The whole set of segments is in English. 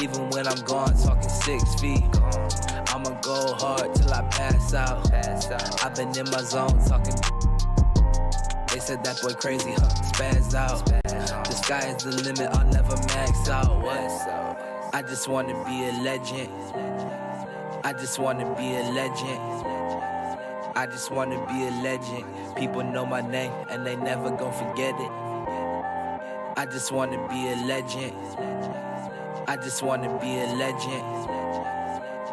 Even when I'm gone, talking 6 feet. I'ma go hard till I pass out. I've been in my zone talking. They said that boy crazy, huh? Spaz out. The sky is the limit, I'll never max out. What? I just wanna be a legend. I just wanna be a legend. I just wanna be a legend. People know my name and they never gon' forget it. I just wanna be a legend. I just wanna be a legend.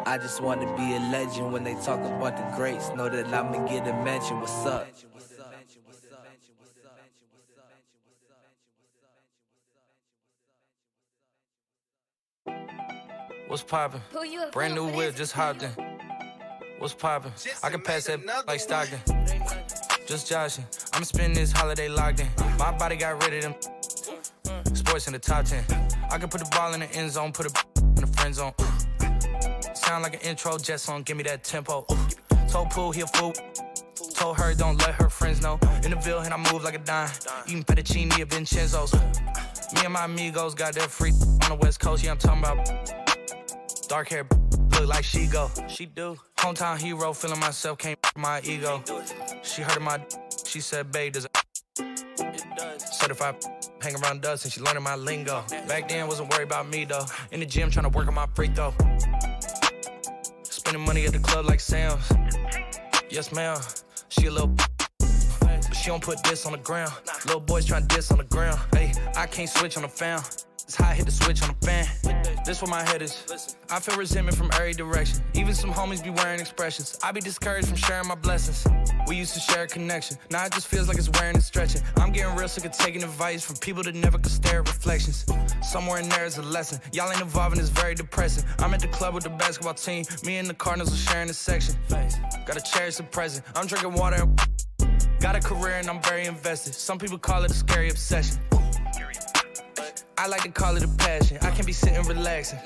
I just wanna be a legend. When they talk about the greats, know that I'ma get a mention. What's up? What's poppin'? Brand new whip, just hopped in. What's poppin'? I can pass that like Stockton. Just joshing. I'ma spend this holiday locked in. My body got rid of them. Sports in the top 10. I can put the ball in the end zone, put it in the friend zone. Sound like an intro jet song, give me that tempo. Told Pooh he a fool. Told her don't let her friends know. In the Ville and I move like a dime. Eating fettuccine at Vincenzo's. Me and my amigos got that free on the West Coast. Yeah, I'm talking about dark hair, look like she go. She do. Hometown hero, feeling myself, can't my ego. She heard of my, she said, babe, does it? Certified, hang around us, and she learning my lingo. Back then, wasn't worried about me though. In the gym, trying to work on my free throw. Spending money at the club like Sam's. Yes, ma'am. She a little, but she don't put this on the ground. Little boys trying to diss on the ground. Hey, I can't switch on the fan. It's how I hit the switch on the fan. This where my head is. I feel resentment from every direction. Even some homies be wearing expressions. I be discouraged from sharing my blessings. We used to share a connection. Now it just feels like it's wearing and stretching. I'm getting real sick of taking advice from people that never could stare at reflections. Somewhere in there is a lesson. Y'all ain't involved and it's very depressing. I'm at the club with the basketball team. Me and the Cardinals are sharing a section. Gotta cherish the present. I'm drinking water and got a career and I'm very invested. Some people call it a scary obsession. I like to call it a passion. I can't be sitting relaxing.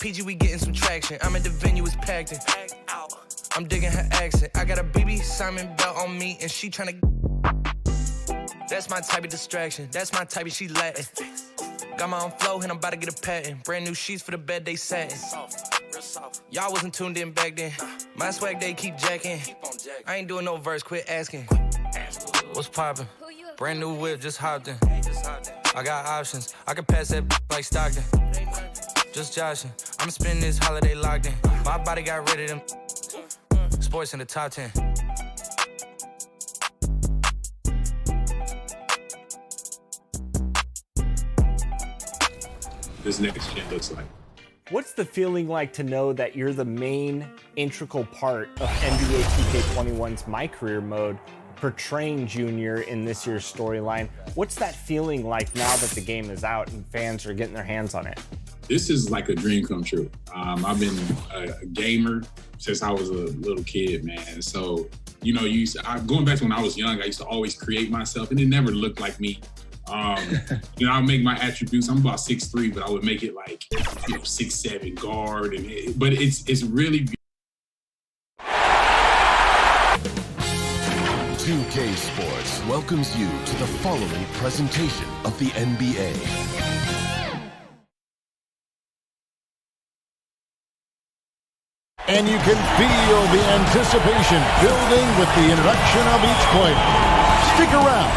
PG, we getting some traction. I'm at the venue, it's packed in. I'm digging her accent. I got a BB Simon belt on me and she tryna. That's my type of distraction. That's my type of she Latin. Got my own flow and I'm about to get a patent. Brand new sheets for the bed they satin. Y'all wasn't tuned in back then. My swag they keep jacking. I ain't doing no verse, quit asking. What's poppin'? Brand new whip, just hopped in. I got options. I can pass that like Stockton. Just joshing. I'ma spend this holiday locked in. My body got rid of them. Sports in the top 10. This next gen looks like. What's the feeling like to know that you're the main integral part of NBA 2K21's My Career mode, portraying Junior in this year's storyline? What's that feeling like now that the game is out and fans are getting their hands on it? This is like a dream come true. I've been a gamer since I was a little kid, man. So, you know, going back to when I was young, I used to always create myself and it never looked like me. You know, I make my attributes. I'm about 6'3", but I would make it like, 6'7" guard. But it's really 2K Sports welcomes you to the following presentation of the NBA. And you can feel the anticipation building with the introduction of each player. Stick around.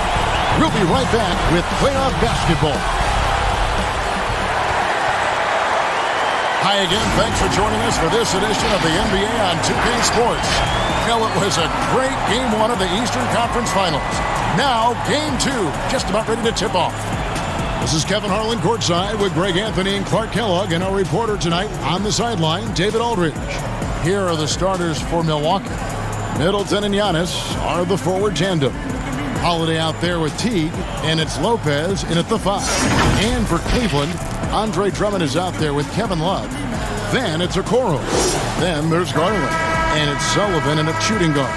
We'll be right back with playoff basketball. Hi again. Thanks for joining us for this edition of the NBA on 2K Sports. Well, it was a great Game 1 of the Eastern Conference Finals. Now, Game 2, just about ready to tip off. This is Kevin Harlan courtside with Greg Anthony and Clark Kellogg, and our reporter tonight on the sideline, David Aldridge. Here are the starters for Milwaukee. Middleton and Giannis are the forward tandem. Holiday out there with Teague, and it's Lopez in at the 5. And for Cleveland, Andre Drummond is out there with Kevin Love. Then it's Okoro. Then there's Garland. And it's Sullivan in a shooting guard.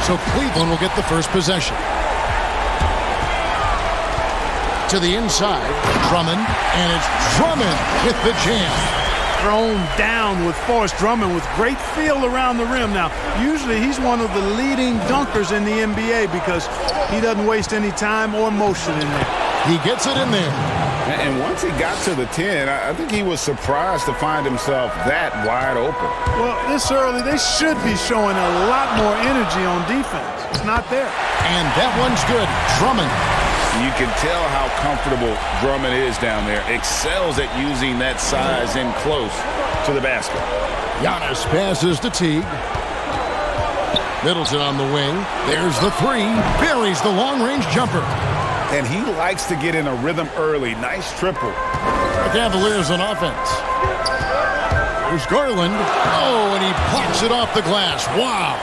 So Cleveland will get the first possession. To the inside, Drummond, and it's Drummond with the jam. thrown down with Forrest Drummond with great feel around the rim. Now, usually he's one of the leading dunkers in the NBA because he doesn't waste any time or motion in there. He gets it in there. And once he got to the 10, I think he was surprised to find himself that wide open. Well, this early, they should be showing a lot more energy on defense. It's not there. And that one's good. Drummond. You can tell how comfortable Drummond is down there. Excels at using that size in close to the basket. Giannis passes to Teague. Middleton on the wing. There's the three. Buries the long-range jumper. And he likes to get in a rhythm early. Nice triple. The Cavaliers on offense. There's Garland. Oh, and he pops it off the glass. Wow.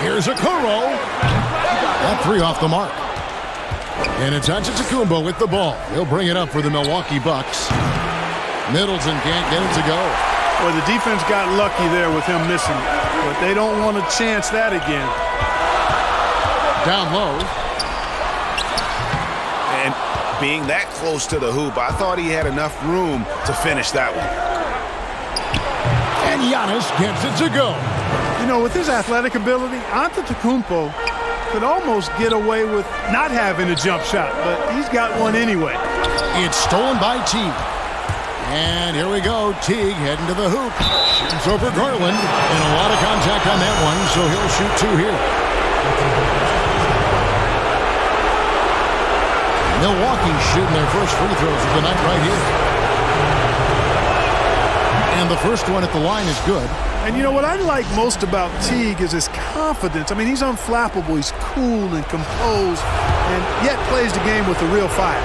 Here's Okoro. That three off the mark. And it's Antetokounmpo with the ball. He'll bring it up for the Milwaukee Bucks. Middleton can't get it to go. Well, the defense got lucky there with him missing it, but they don't want to chance that again. Down low. And being that close to the hoop, I thought he had enough room to finish that one. And Giannis gets it to go. You know, with his athletic ability, Antetokounmpo could almost get away with not having a jump shot, but he's got one anyway. It's stolen by Teague. And here we go. Teague heading to the hoop. Shoots over Garland. And a lot of contact on that one, so he'll shoot two here. Milwaukee shooting their first free throws of the night right here. And the first one at the line is good. And you know what I like most about Teague is his confidence. I mean, he's unflappable. He's cool and composed, and yet plays the game with a real fire.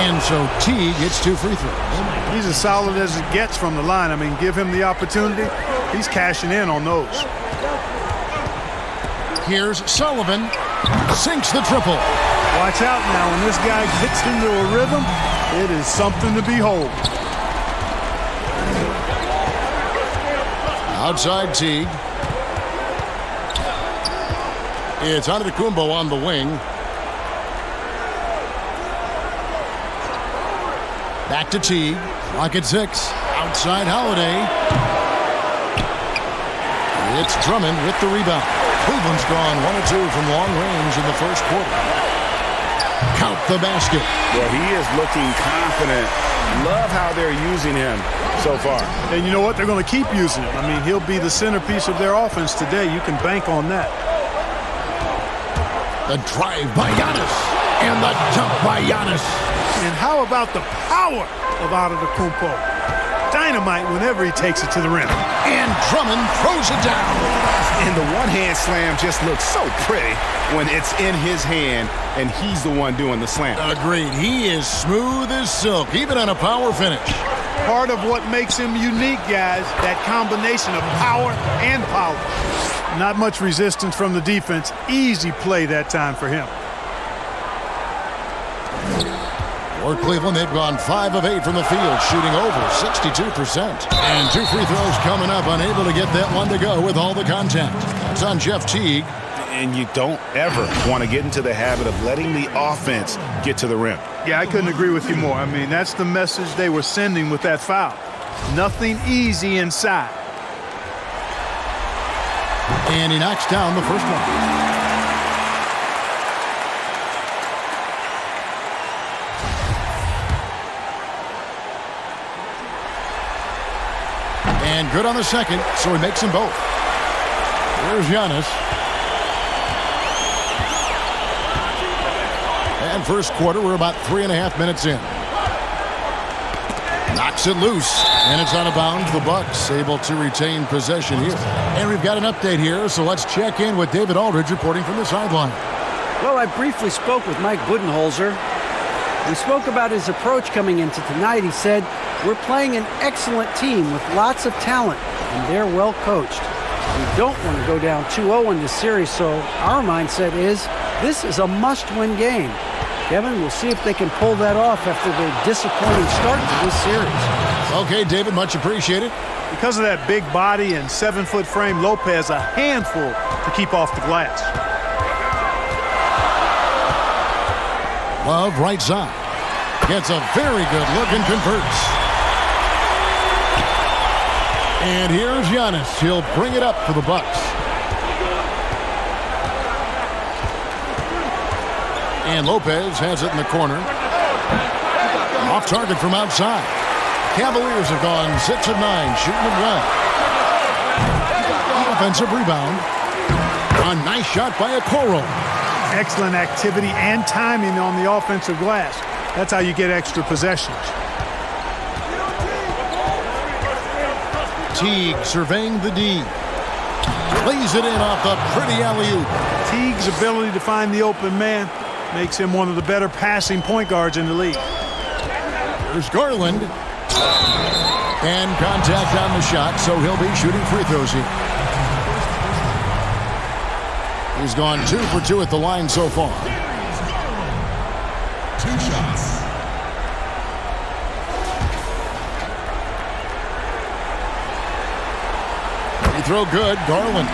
And so Teague gets two free throws. He's as solid as it gets from the line. I mean, give him the opportunity, he's cashing in on those. Here's Sullivan. Sinks the triple. Watch out now. When this guy gets into a rhythm, it is something to behold. Outside Teague. It's Antetokounmpo on the wing. Back to Teague. Clock at 6. Outside Holiday. It's Drummond with the rebound. Cleveland's gone 1 of 2 from long range in the first quarter. Count the basket. Well, he is looking confident. Love how they're using him so far. And you know what? They're going to keep using him. I mean, he'll be the centerpiece of their offense today. You can bank on that. The drive by Giannis. And the jump by Giannis. And how about the power of Antetokounmpo? Dynamite whenever he takes it to the rim. And Drummond throws it down. And the one-hand slam just looks so pretty when it's in his hand and he's the one doing the slam. Agreed. He is smooth as silk, even on a power finish. Part of what makes him unique, guys, that combination of power and power. Not much resistance from the defense. Easy play that time for him. For Cleveland, they've gone 5 of 8 from the field, shooting over 62%. And two free throws coming up, unable to get that one to go with all the contact. That's on Jeff Teague. And you don't ever want to get into the habit of letting the offense get to the rim. Yeah, I couldn't agree with you more. I mean, that's the message they were sending with that foul. Nothing easy inside. And he knocks down the first one. And good on the second, so he makes them both. Here's Giannis. And first quarter, we're about 3.5 minutes in. Knocks it loose, and it's out of bounds. The Bucks able to retain possession here. And we've got an update here, so let's check in with David Aldridge reporting from the sideline. Well, I briefly spoke with Mike Budenholzer. We spoke about his approach coming into tonight. He said, we're playing an excellent team with lots of talent, and they're well coached. We don't want to go down 2-0 in this series, so our mindset is this is a must-win game. Kevin, we'll see if they can pull that off after their disappointing start to this series. Okay, David, much appreciated. Because of that big body and 7-foot frame, Lopez a handful to keep off the glass. Love right side. Gets a very good look and converts. And here's Giannis. He'll bring it up for the Bucks. And Lopez has it in the corner. Off target from outside. Cavaliers have gone 6 of 9, shooting it well. Offensive rebound. A nice shot by Okoro. Excellent activity and timing on the offensive glass. That's how you get extra possessions. Teague surveying the D. Lays it in off the pretty alley-oop. Teague's ability to find the open man makes him one of the better passing point guards in the league. There's Garland. And contact on the shot, so he'll be shooting free throws here. He's gone 2 for 2 at the line so far. 2 shots. Free throw good, Garland.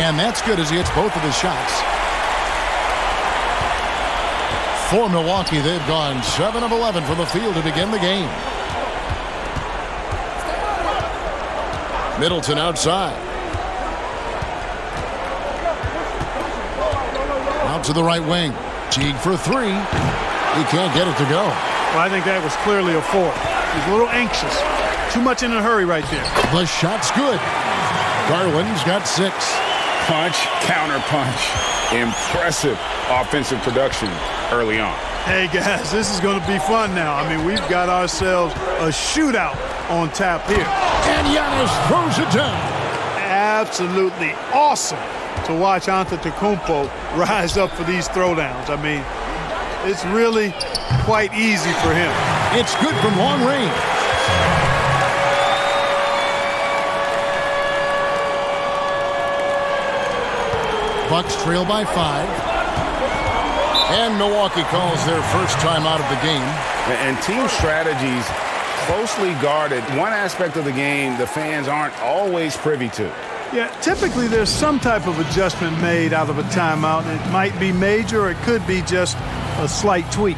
And that's good as he hits both of his shots. For Milwaukee, they've gone 7 of 11 from the field to begin the game. Middleton outside. Out to the right wing. Teague for 3. He can't get it to go. Well, I think that was clearly a 4. He's a little anxious. Too much in a hurry right there. The shot's good. Garland's got 6. Punch, counter punch. Impressive offensive production early on. Hey, guys, this is going to be fun now. I mean, we've got ourselves a shootout on tap here. And Giannis throws it down. Absolutely awesome to watch Antetokounmpo rise up for these throwdowns. I mean, it's really quite easy for him. It's good from long range. Bucks trail by 5. And Milwaukee calls their first time out of the game. And team strategies closely guarded. One aspect of the game the fans aren't always privy to. Yeah, typically there's some type of adjustment made out of a timeout. It might be major, or it could be just a slight tweak.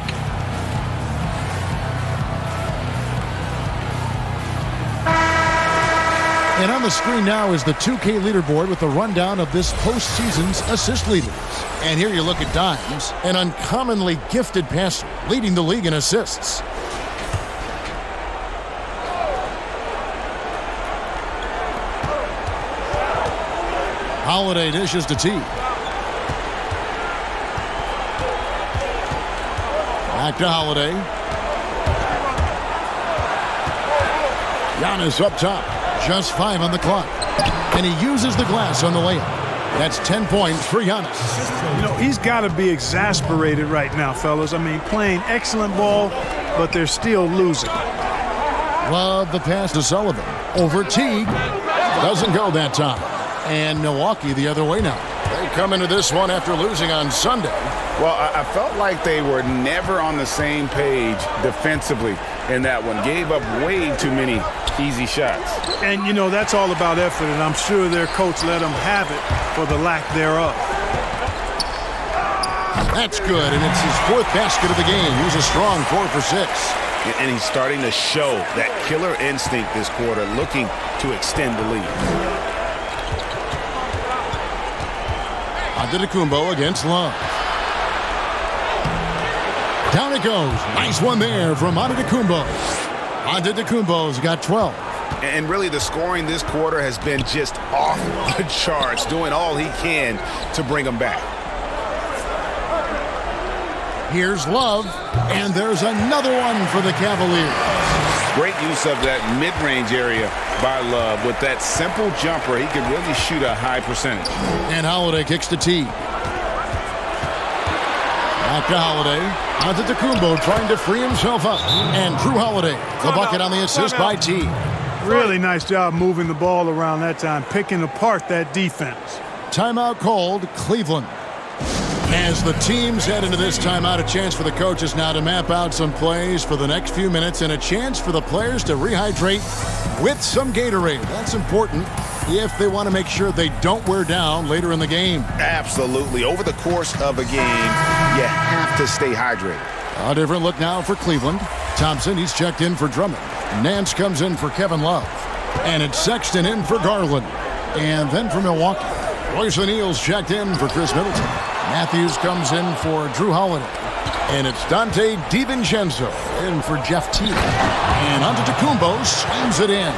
And on the screen now is the 2K leaderboard with the rundown of this postseason's assist leaders. And here you look at Dimes, an uncommonly gifted passer, leading the league in assists. Holiday dishes to Teague. Back to Holiday. Giannis up top. Just 5 on the clock. And he uses the glass on the layup. That's 10 points for Giannis. You know, he's got to be exasperated right now, fellas. I mean, playing excellent ball, but they're still losing. Love the pass to Sullivan. Over Teague. Doesn't go that time. And Milwaukee the other way now. They come into this one after losing on Sunday. Well, I felt like they were never on the same page defensively in that one. Gave up way too many easy shots. And, you know, that's all about effort, and I'm sure their coach let them have it for the lack thereof. That's good, and it's his 4th basket of the game. He's a strong 4 for 6. And he's starting to show that killer instinct this quarter, looking to extend the lead. Antetokounmpo against Love. Down it goes. Nice one there from Antetokounmpo. Antetokounmpo's got 12. And really the scoring this quarter has been just off the charts, doing all he can to bring them back. Here's Love, and there's another one for the Cavaliers. Great use of that mid-range area by Love. With that simple jumper, he can really shoot a high percentage. And Holiday kicks to Teague. Back to Holiday. Antetokounmpo trying to free himself up. And Drew Holiday, the bucket on the assist by Teague. Really nice job moving the ball around that time, picking apart that defense. Timeout called, Cleveland. As the teams head into this timeout, a chance for the coaches now to map out some plays for the next few minutes and a chance for the players to rehydrate with some Gatorade. That's important if they want to make sure they don't wear down later in the game. Absolutely. Over the course of a game, you have to stay hydrated. A different look now for Cleveland. Thompson, he's checked in for Drummond. Nance comes in for Kevin Love. And it's Sexton in for Garland. And then for Milwaukee, Royce O'Neal's checked in for Chris Middleton. Matthews comes in for Drew Holiday. And it's Dante DiVincenzo in for Jeff Teague. And Antetokounmpo swings it in.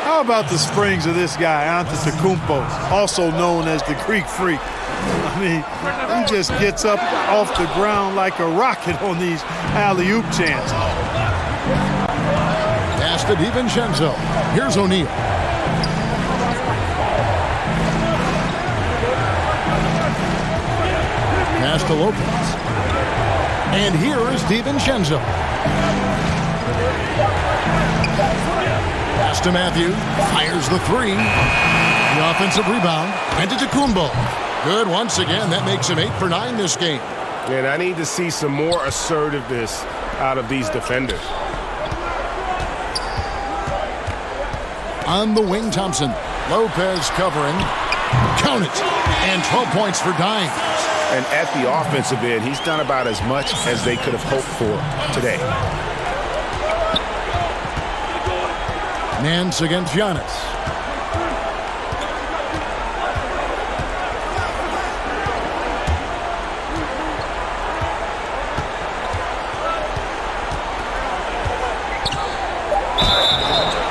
How about the springs of this guy, Antetokounmpo, also known as the Greek Freak? I mean, he just gets up off the ground like a rocket on these alley-oop chances. Pass to DiVincenzo. Here's O'Neal. Pass to Lopez. And here is DiVincenzo. Pass to Matthews. Fires the three. The offensive rebound. Antetokounmpo. Good once again. That makes him 8 for 9 this game. And I need to see some more assertiveness out of these defenders. On the wing, Thompson. Lopez covering. Count it. And 12 points for Dimes. And at the offensive end, he's done about as much as they could have hoped for today. Nance against Giannis.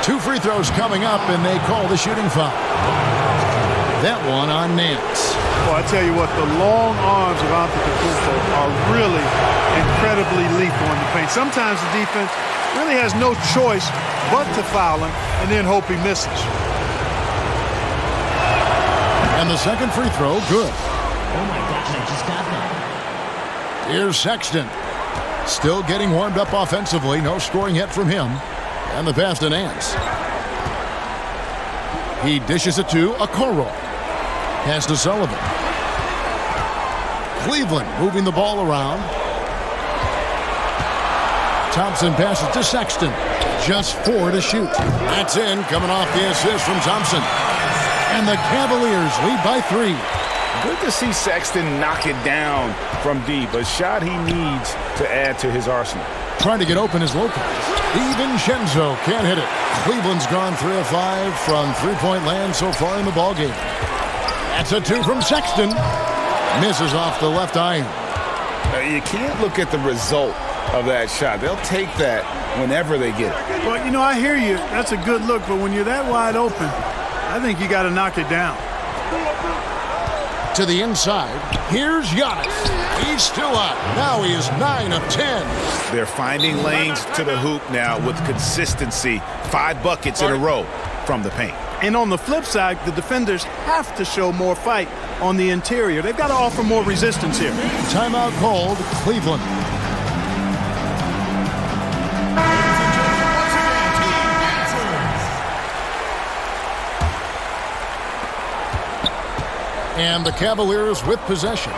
Two free throws coming up, and they call the shooting foul. That one on Nance. Well, I tell you what, the long arms of Antetokounmpo are really incredibly lethal in the paint. Sometimes the defense really has no choice but to foul him and then hope he misses. And the second free throw, good. Oh my gosh, I just got that. Here's Sexton. Still getting warmed up offensively. No scoring yet from him. And the pass to Nance. He dishes it to Okoro. Pass to Sullivan. Cleveland moving the ball around. Thompson passes to Sexton. Just 4 to shoot. That's in, coming off the assist from Thompson. And the Cavaliers lead by 3. Good to see Sexton knock it down from deep. A shot he needs to add to his arsenal. Trying to get open is Lopez. DiVincenzo can't hit it. Cleveland's gone 3 of 5 from three-point land so far in the ballgame. That's a 2 from Sexton. Misses off the left iron. You can't look at the result of that shot. They'll take that whenever they get it. Well, you know, I hear you. That's a good look, but when you're that wide open, I think you got to knock it down. To the inside. Here's Giannis. He's still up. Now he is 9 of 10. They're finding lanes to the hoop now with consistency. 5 buckets in a row from the paint. And on the flip side, the defenders have to show more fight on the interior. They've got to offer more resistance here. Timeout called, Cleveland. And the Cavaliers with possession.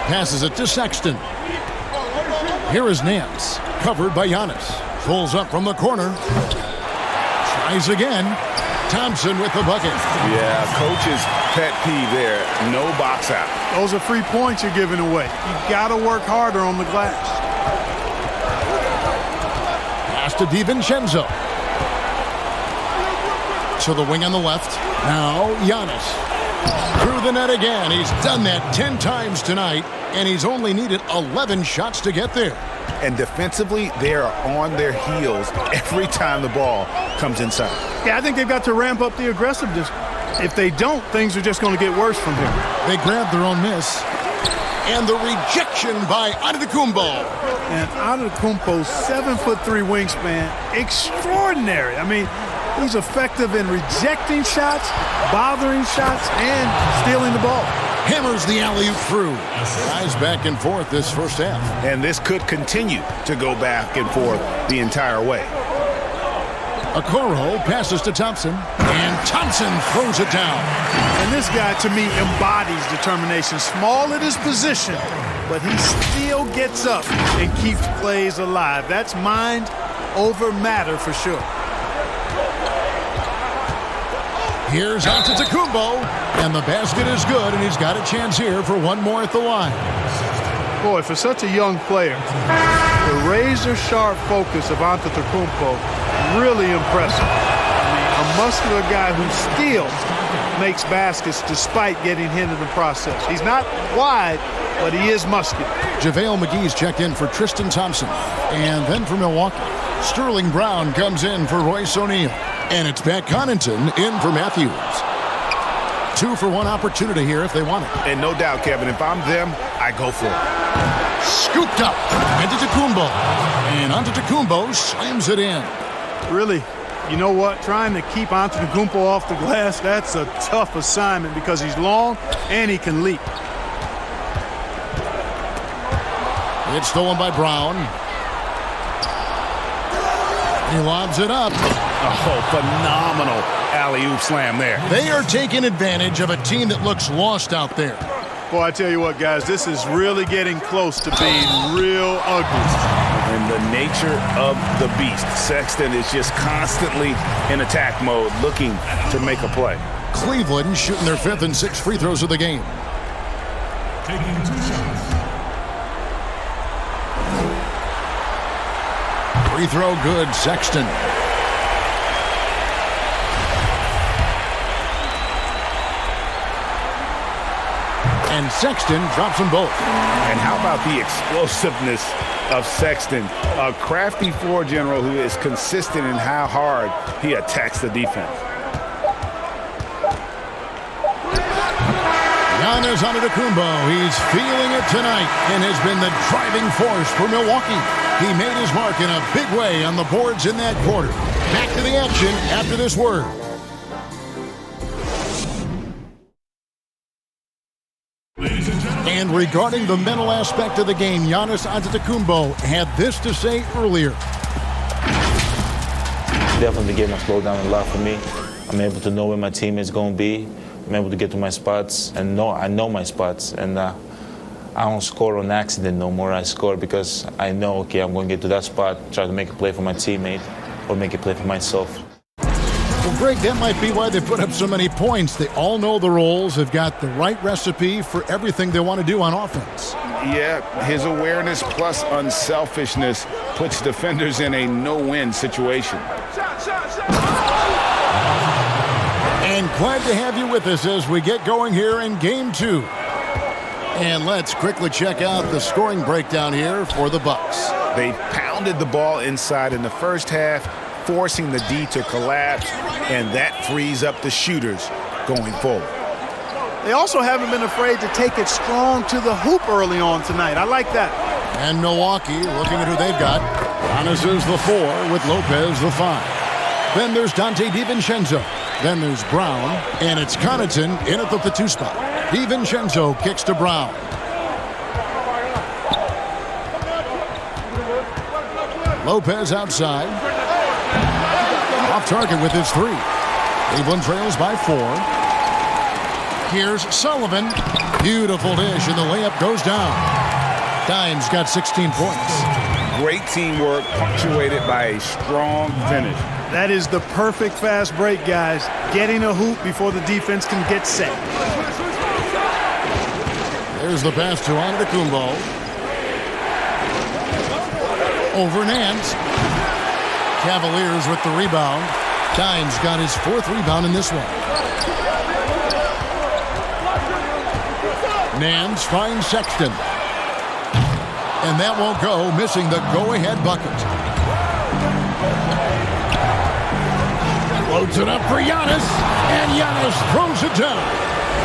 Passes it to Sexton. Here is Nance, covered by Giannis. Pulls up from the corner. Tries again. Thompson with the bucket. Yeah, coach's pet peeve there. No box out. Those are free points you're giving away. You got to work harder on the glass. Pass to DiVincenzo. To the wing on the left. Now Giannis. Through the net again. He's done that 10 times tonight, and he's only needed 11 shots to get there. And defensively, they are on their heels every time the ball comes inside. Yeah, I think they've got to ramp up the aggressiveness. If they don't, things are just going to get worse from here. They grabbed their own miss. And the rejection by Antetokounmpo. And Antetokounmpo's 7'3" wingspan, extraordinary. I mean, he's effective in rejecting shots, bothering shots, and stealing the ball. Hammers the alley-oop through. Guys back and forth this first half. And this could continue to go back and forth the entire way. Okoro passes to Thompson, and Thompson throws it down. And this guy, to me, embodies determination. Small at his position, but he still gets up and keeps plays alive. That's mind over matter for sure. Here's Antetokounmpo, and the basket is good, and he's got a chance here for one more at the line. Boy, for such a young player, the razor-sharp focus of Antetokounmpo, really impressive. I mean, a muscular guy who still makes baskets despite getting hit in the process. He's not wide, but he is muscular. JaVale McGee's checked in for Tristan Thompson. And then for Milwaukee, Sterling Brown comes in for Royce O'Neal. And it's Pat Connaughton in for Matthews. 2-for-1 opportunity here if they want it. And no doubt, Kevin, if I'm them, I go for it. Scooped up. Antetokounmpo. And Antetokounmpo slams it in. Really, you know what? Trying to keep Antetokounmpo off the glass, that's a tough assignment because he's long and he can leap. It's stolen by Brown. He lobs it up. Oh, phenomenal alley-oop slam there. They are taking advantage of a team that looks lost out there. Boy, I tell you what, guys, this is really getting close to being real ugly. And the nature of the beast, Sexton is just constantly in attack mode, looking to make a play. Cleveland shooting their 5th and 6th free throws of the game. Taking 2 shots. Free throw good, Sexton. And Sexton drops them both. And how about the explosiveness of Sexton? A crafty floor general who is consistent in how hard he attacks the defense. Giannis Antetokounmpo, he's feeling it tonight and has been the driving force for Milwaukee. He made his mark in a big way on the boards in that quarter. Back to the action after this word. And regarding the mental aspect of the game, Giannis Antetokounmpo had this to say earlier. Definitely the game has slowed down a lot for me. I'm able to know where my team is going to be. I'm able to get to my spots and I know my spots. And I don't score on accident no more. I score because I know, okay, I'm going to get to that spot, try to make a play for my teammate or make a play for myself. Well, Greg, that might be why they put up so many points. They all know the roles. They've got the right recipe for everything they want to do on offense. Yeah, his awareness plus unselfishness puts defenders in a no-win situation. And glad to have you with us as we get going here in Game 2. And let's quickly check out the scoring breakdown here for the Bucks. They pounded the ball inside in the first half, forcing the D to collapse, and that frees up the shooters going forward. They also haven't been afraid to take it strong to the hoop early on tonight. I like that. And Milwaukee, looking at who they've got. Giannis is the 4 with Lopez the 5. Then there's Dante DiVincenzo. Then there's Brown, and it's Connaughton in at the 2 spot. DiVincenzo kicks to Brown. Lopez outside. Off target with his 3. Cleveland trails by 4. Here's Sullivan. Beautiful dish, and the layup goes down. Dimes got 16 points. Great teamwork, punctuated by a strong finish. That is the perfect fast break, guys. Getting a hoop before the defense can get set. There's the pass to Antetokounmpo. Over Nance. Cavaliers with the rebound. Dimes got his 4th rebound in this one. Nance finds Sexton. And that won't go, missing the go-ahead bucket. Loads it up for Giannis, and Giannis throws it down.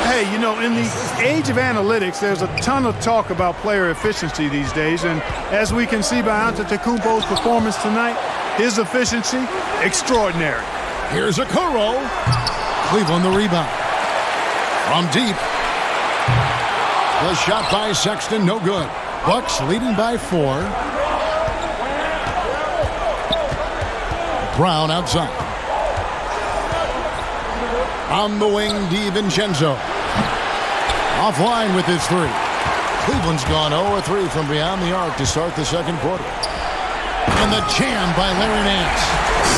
Hey, you know, in the age of analytics, there's a ton of talk about player efficiency these days, and as we can see by Antetokounmpo's performance tonight, his efficiency, extraordinary. Here's Okoro. Cleveland the rebound. From deep. The shot by Sexton, no good. Bucks leading by 4. Brown outside. On the wing, DiVincenzo. Offline with his 3. Cleveland's gone 0-3 from beyond the arc to start the second quarter. And the jam by Larry Nance.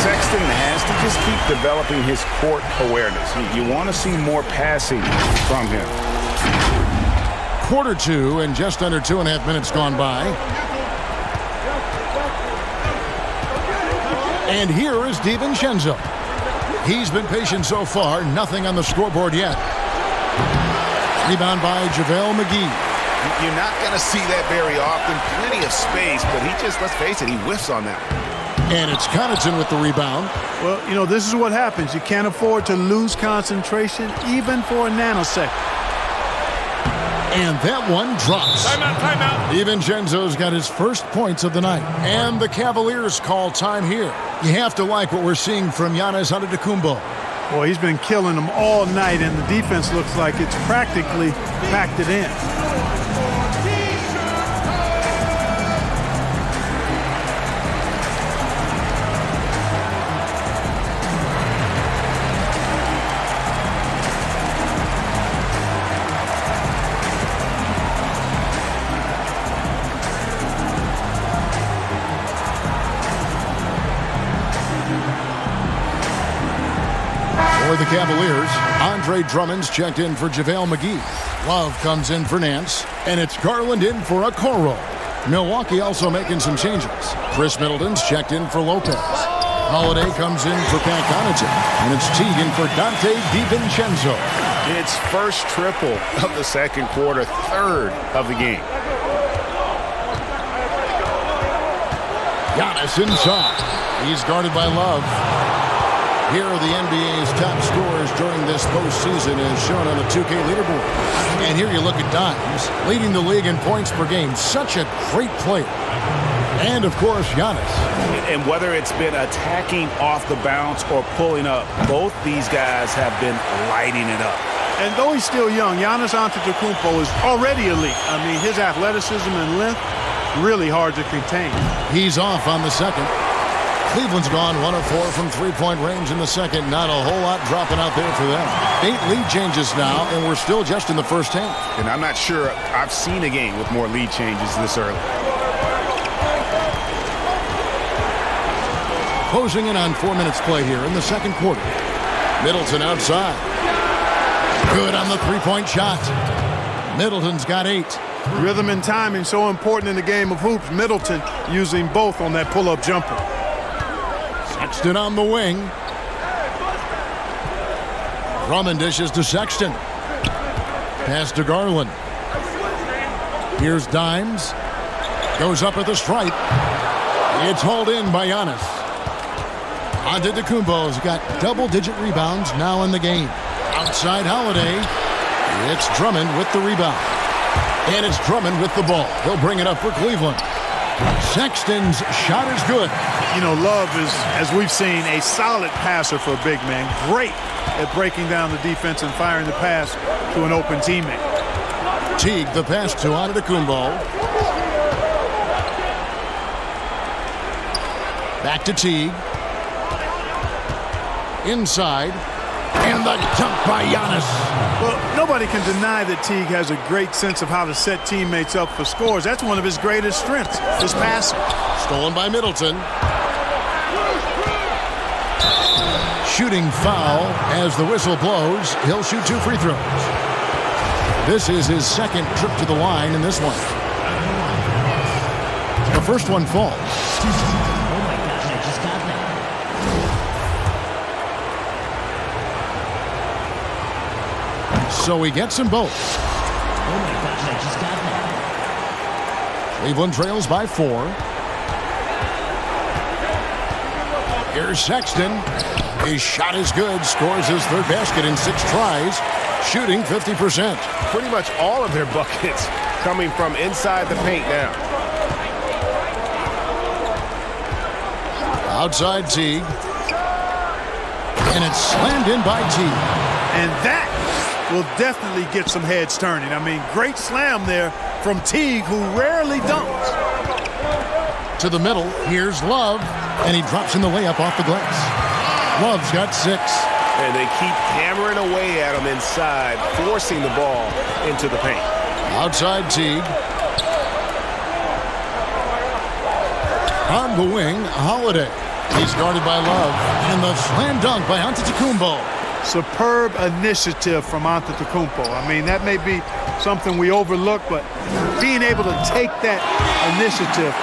Sexton has to just keep developing his court awareness. You want to see more passing from him. Quarter two and just under 2.5 minutes gone by. And here is DiVincenzo. He's been patient so far. Nothing on the scoreboard yet. Rebound by JaVale McGee. You're not going to see that very often. Plenty of space, but he just, let's face it, he whiffs on that. And it's Connaughton with the rebound. Well, you know, this is what happens. You can't afford to lose concentration even for a nanosecond. And that one drops. Timeout, timeout. DiVincenzo's got his first points of the night. And the Cavaliers call time here. You have to like what we're seeing from Giannis Antetokounmpo. Boy, he's been killing them all night, and the defense looks like it's practically packed it in. For the Cavaliers, Andre Drummond's checked in for JaVale McGee. Love comes in for Nance, and it's Garland in for Okoro. Milwaukee also making some changes. Chris Middleton's checked in for Lopez. Holiday comes in for Pat Connaughton, and it's Teague in for Dante DiVincenzo. It's first triple of the second quarter, third of the game. Giannis inside. He's guarded by Love. Here are the NBA's top scorers during this postseason as shown on the 2K leaderboard. And here you look at Dimes, leading the league in points per game. Such a great player. And, of course, Giannis. And whether it's been attacking off the bounce or pulling up, both these guys have been lighting it up. And though he's still young, Giannis Antetokounmpo is already elite. I mean, his athleticism and length, really hard to contain. He's off on the second. Cleveland's gone 1 of 4 from three-point range in the second. Not a whole lot dropping out there for them. 8 lead changes now, and we're still just in the first half. And I'm not sure I've seen a game with more lead changes this early. Closing in on 4 minutes play here in the second quarter. Middleton outside. Good on the three-point shot. Middleton's got 8. Rhythm and timing so important in the game of hoops. Middleton using both on that pull-up jumper. Sexton on the wing. Drummond dishes to Sexton. Pass to Garland. Here's Dimes. Goes up at the stripe. It's hauled in by Giannis. Antetokounmpo's got double-digit rebounds now in the game. Outside Holiday. It's Drummond with the rebound. And it's Drummond with the ball. He'll bring it up for Cleveland. Sexton's shot is good. You know, Love is, as we've seen, a solid passer for a big man. Great at breaking down the defense and firing the pass to an open teammate. Teague the pass to Antetokounmpo. Back to Teague. Inside. And the dunk by Giannis. Well, nobody can deny that Teague has a great sense of how to set teammates up for scores. That's one of his greatest strengths, his passing. Stolen by Middleton. Shooting foul as the whistle blows. He'll shoot 2 free throws. This is his second trip to the line in this one. The first one falls. Oh my gosh, I just got that. So he gets them both. Oh my gosh, I just got that. Cleveland trails by 4. Here's Sexton. His shot is good. Scores his third basket in 6 tries. Shooting 50%. Pretty much all of their buckets coming from inside the paint now. Outside Teague. And it's slammed in by Teague. And that will definitely get some heads turning. I mean, great slam there from Teague, who rarely dunks. To the middle, here's Love, and he drops in the layup off the glass. Love's got 6. And they keep hammering away at him inside, forcing the ball into the paint. Outside Teague. On the wing, Holiday. He's guarded by Love. And the slam dunk by Antetokounmpo. Superb initiative from Antetokounmpo. I mean, that may be something we overlook, but being able to take that initiative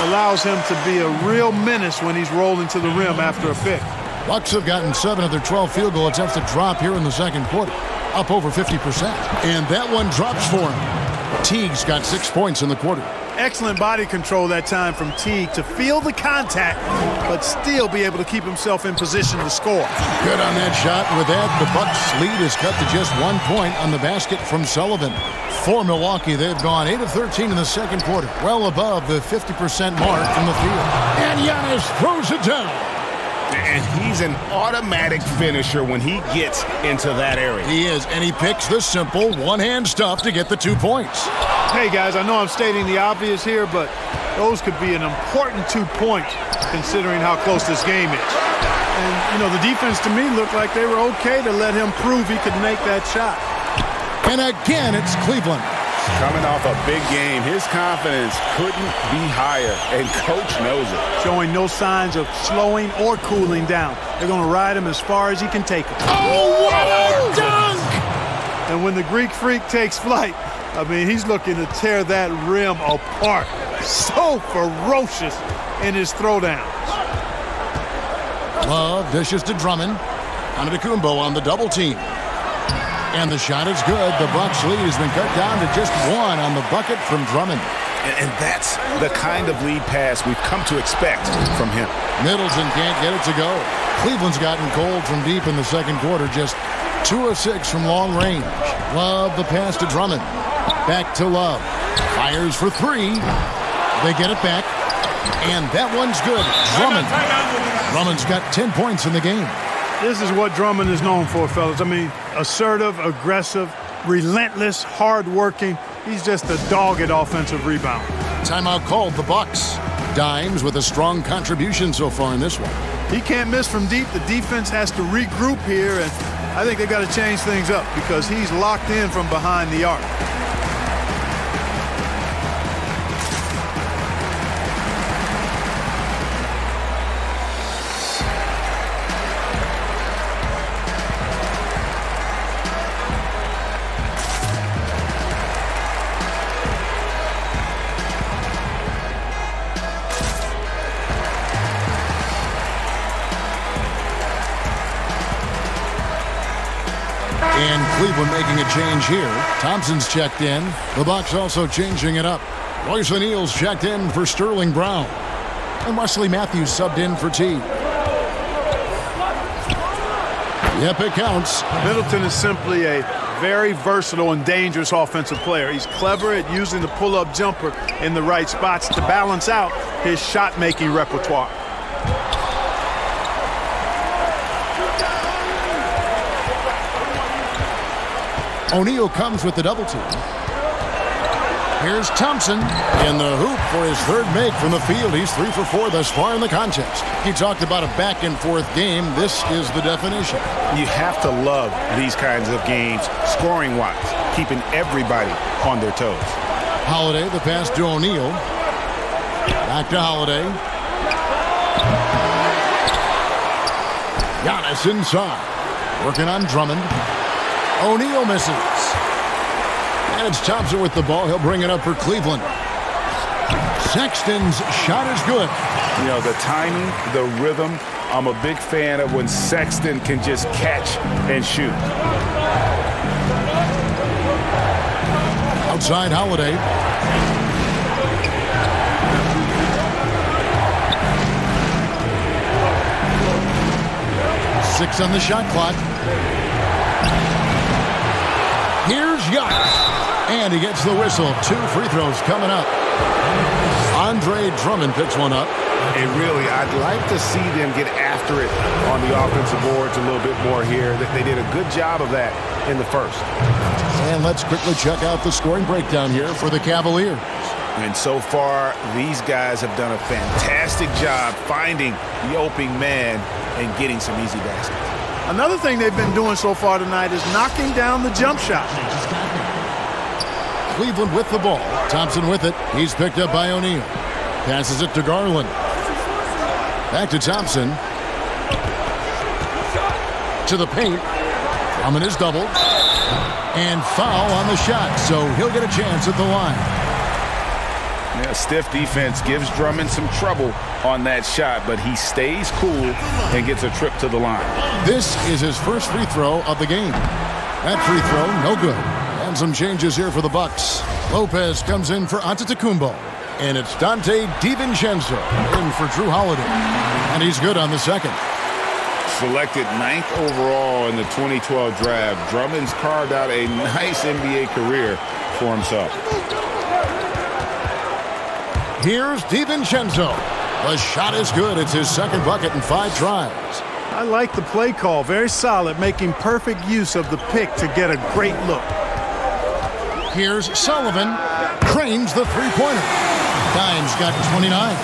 allows him to be a real menace when he's rolling to the rim after a pick. Bucks have gotten 7 of their 12 field goal attempts to drop here in the second quarter, up over 50%. And that one drops for him. Teague's got 6 points in the quarter. Excellent body control that time from Teague to feel the contact, but still be able to keep himself in position to score. Good on that shot. With that, the Bucks' lead is cut to just 1 point on the basket from Sullivan. For Milwaukee, they've gone 8 of 13 in the second quarter, well above the 50% mark from the field. And Giannis throws it down. And he's an automatic finisher when he gets into that area. He is, and he picks the simple one-hand stuff to get the 2 points. Hey, guys, I know I'm stating the obvious here, but those could be an important 2 points considering how close this game is. And, you know, the defense to me looked like they were okay to let him prove he could make that shot. And again, it's Cleveland. Coming off a big game, his confidence couldn't be higher, and Coach knows it. Showing no signs of slowing or cooling down. They're going to ride him as far as he can take him. Oh, what a dunk! And when the Greek Freak takes flight, I mean, he's looking to tear that rim apart. So ferocious in his throwdowns. Love dishes to Drummond. Antetokounmpo on the double team. And the shot is good. The Bucks lead has been cut down to just 1 on the bucket from Drummond. And that's the kind of lead pass we've come to expect from him. Middleton can't get it to go. Cleveland's gotten cold from deep in the second quarter, just 2 of 6 from long range. Love the pass to Drummond. Back to Love. Fires for 3. They get it back. And that one's good. Drummond's got 10 points in the game. This is what Drummond is known for, fellas. I mean, assertive, aggressive, relentless, hard-working. He's just a dog at offensive rebound. Timeout called the Bucks. Dimes with a strong contribution so far in this one. He can't miss from deep. The defense has to regroup here, and I think they've got to change things up because he's locked in from behind the arc. And Cleveland making a change here. Thompson's checked in. The Bucks also changing it up. Royce O'Neal's checked in for Sterling Brown. And Wesley Matthews subbed in for Teague. Yep, it counts. Middleton is simply a very versatile and dangerous offensive player. He's clever at using the pull-up jumper in the right spots to balance out his shot-making repertoire. O'Neal comes with the double team. Here's Thompson in the hoop for his third make from the field. He's 3 for 4 thus far in the contest. He talked about a back-and-forth game. This is the definition. You have to love these kinds of games, scoring-wise, keeping everybody on their toes. Holiday, the pass to O'Neal. Back to Holiday. Giannis inside. Working on Drummond. O'Neal misses. And it's Thompson with the ball. He'll bring it up for Cleveland. Sexton's shot is good. You know, the timing, the rhythm, I'm a big fan of when Sexton can just catch and shoot. Outside Holiday. Six on the shot clock. Here's Giannis. And he gets the whistle. 2 free throws coming up. Andre Drummond picks one up. And really, I'd like to see them get after it on the offensive boards a little bit more here. They did a good job of that in the first. And let's quickly check out the scoring breakdown here for the Cavaliers. And so far, these guys have done a fantastic job finding the opening man and getting some easy baskets. Another thing they've been doing so far tonight is knocking down the jump shot. Cleveland with the ball. Thompson with it. He's picked up by O'Neal. Passes it to Garland. Back to Thompson. To the paint. Drummond is doubled. And foul on the shot, so he'll get a chance at the line. Yeah, stiff defense gives Drummond some trouble on that shot, but he stays cool and gets a trip to the line. This is his first free throw of the game. That free throw, no good. And some changes here for the Bucks. Lopez comes in for Antetokounmpo. And it's Dante DiVincenzo in for Drew Holiday. And he's good on the second. Selected 9th overall in the 2012 draft, Drummond's carved out a nice NBA career for himself. Here's DiVincenzo. The shot is good. It's his second bucket in 5 tries. I like the play call. Very solid, making perfect use of the pick to get a great look. Here's Sullivan. Cranes the three-pointer. Dimes got 29.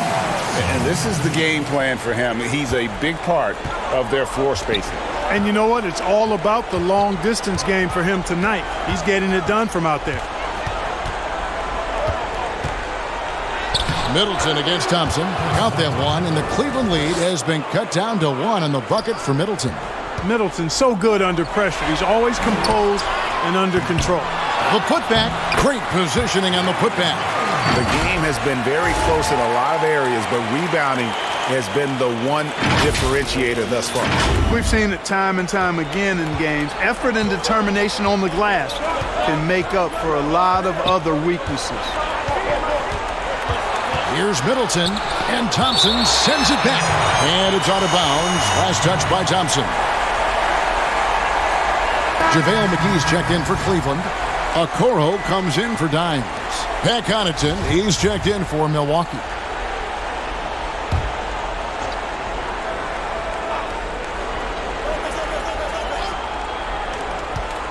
And this is the game plan for him. He's a big part of their floor spacing. And you know what? It's all about the long-distance game for him tonight. He's getting it done from out there. Middleton against Thompson. Count that one, and the Cleveland lead has been cut down to 1 on the bucket for Middleton. Middleton so good under pressure. He's always composed and under control. The putback, great positioning on the putback. The game has been very close in a lot of areas, but rebounding has been the one differentiator thus far. We've seen it time and time again in games. Effort and determination on the glass can make up for a lot of other weaknesses. Here's Middleton, and Thompson sends it back. And it's out of bounds. Last touch by Thompson. JaVale McGee's checked in for Cleveland. Okoro comes in for Dimes. Pat Connaughton, he's checked in for Milwaukee.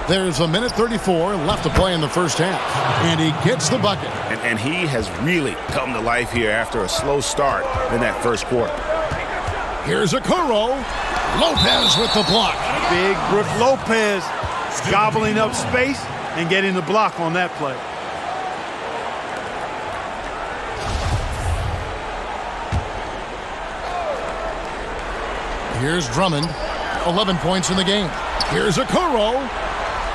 There's a minute 34 left to play in the first half. And he gets the bucket. And he has really come to life here after a slow start in that first quarter. Here's Okoro. Lopez with the block. Big Brook Lopez gobbling up space and getting the block on that play. Here's Drummond. 11 points in the game. Here's Okoro.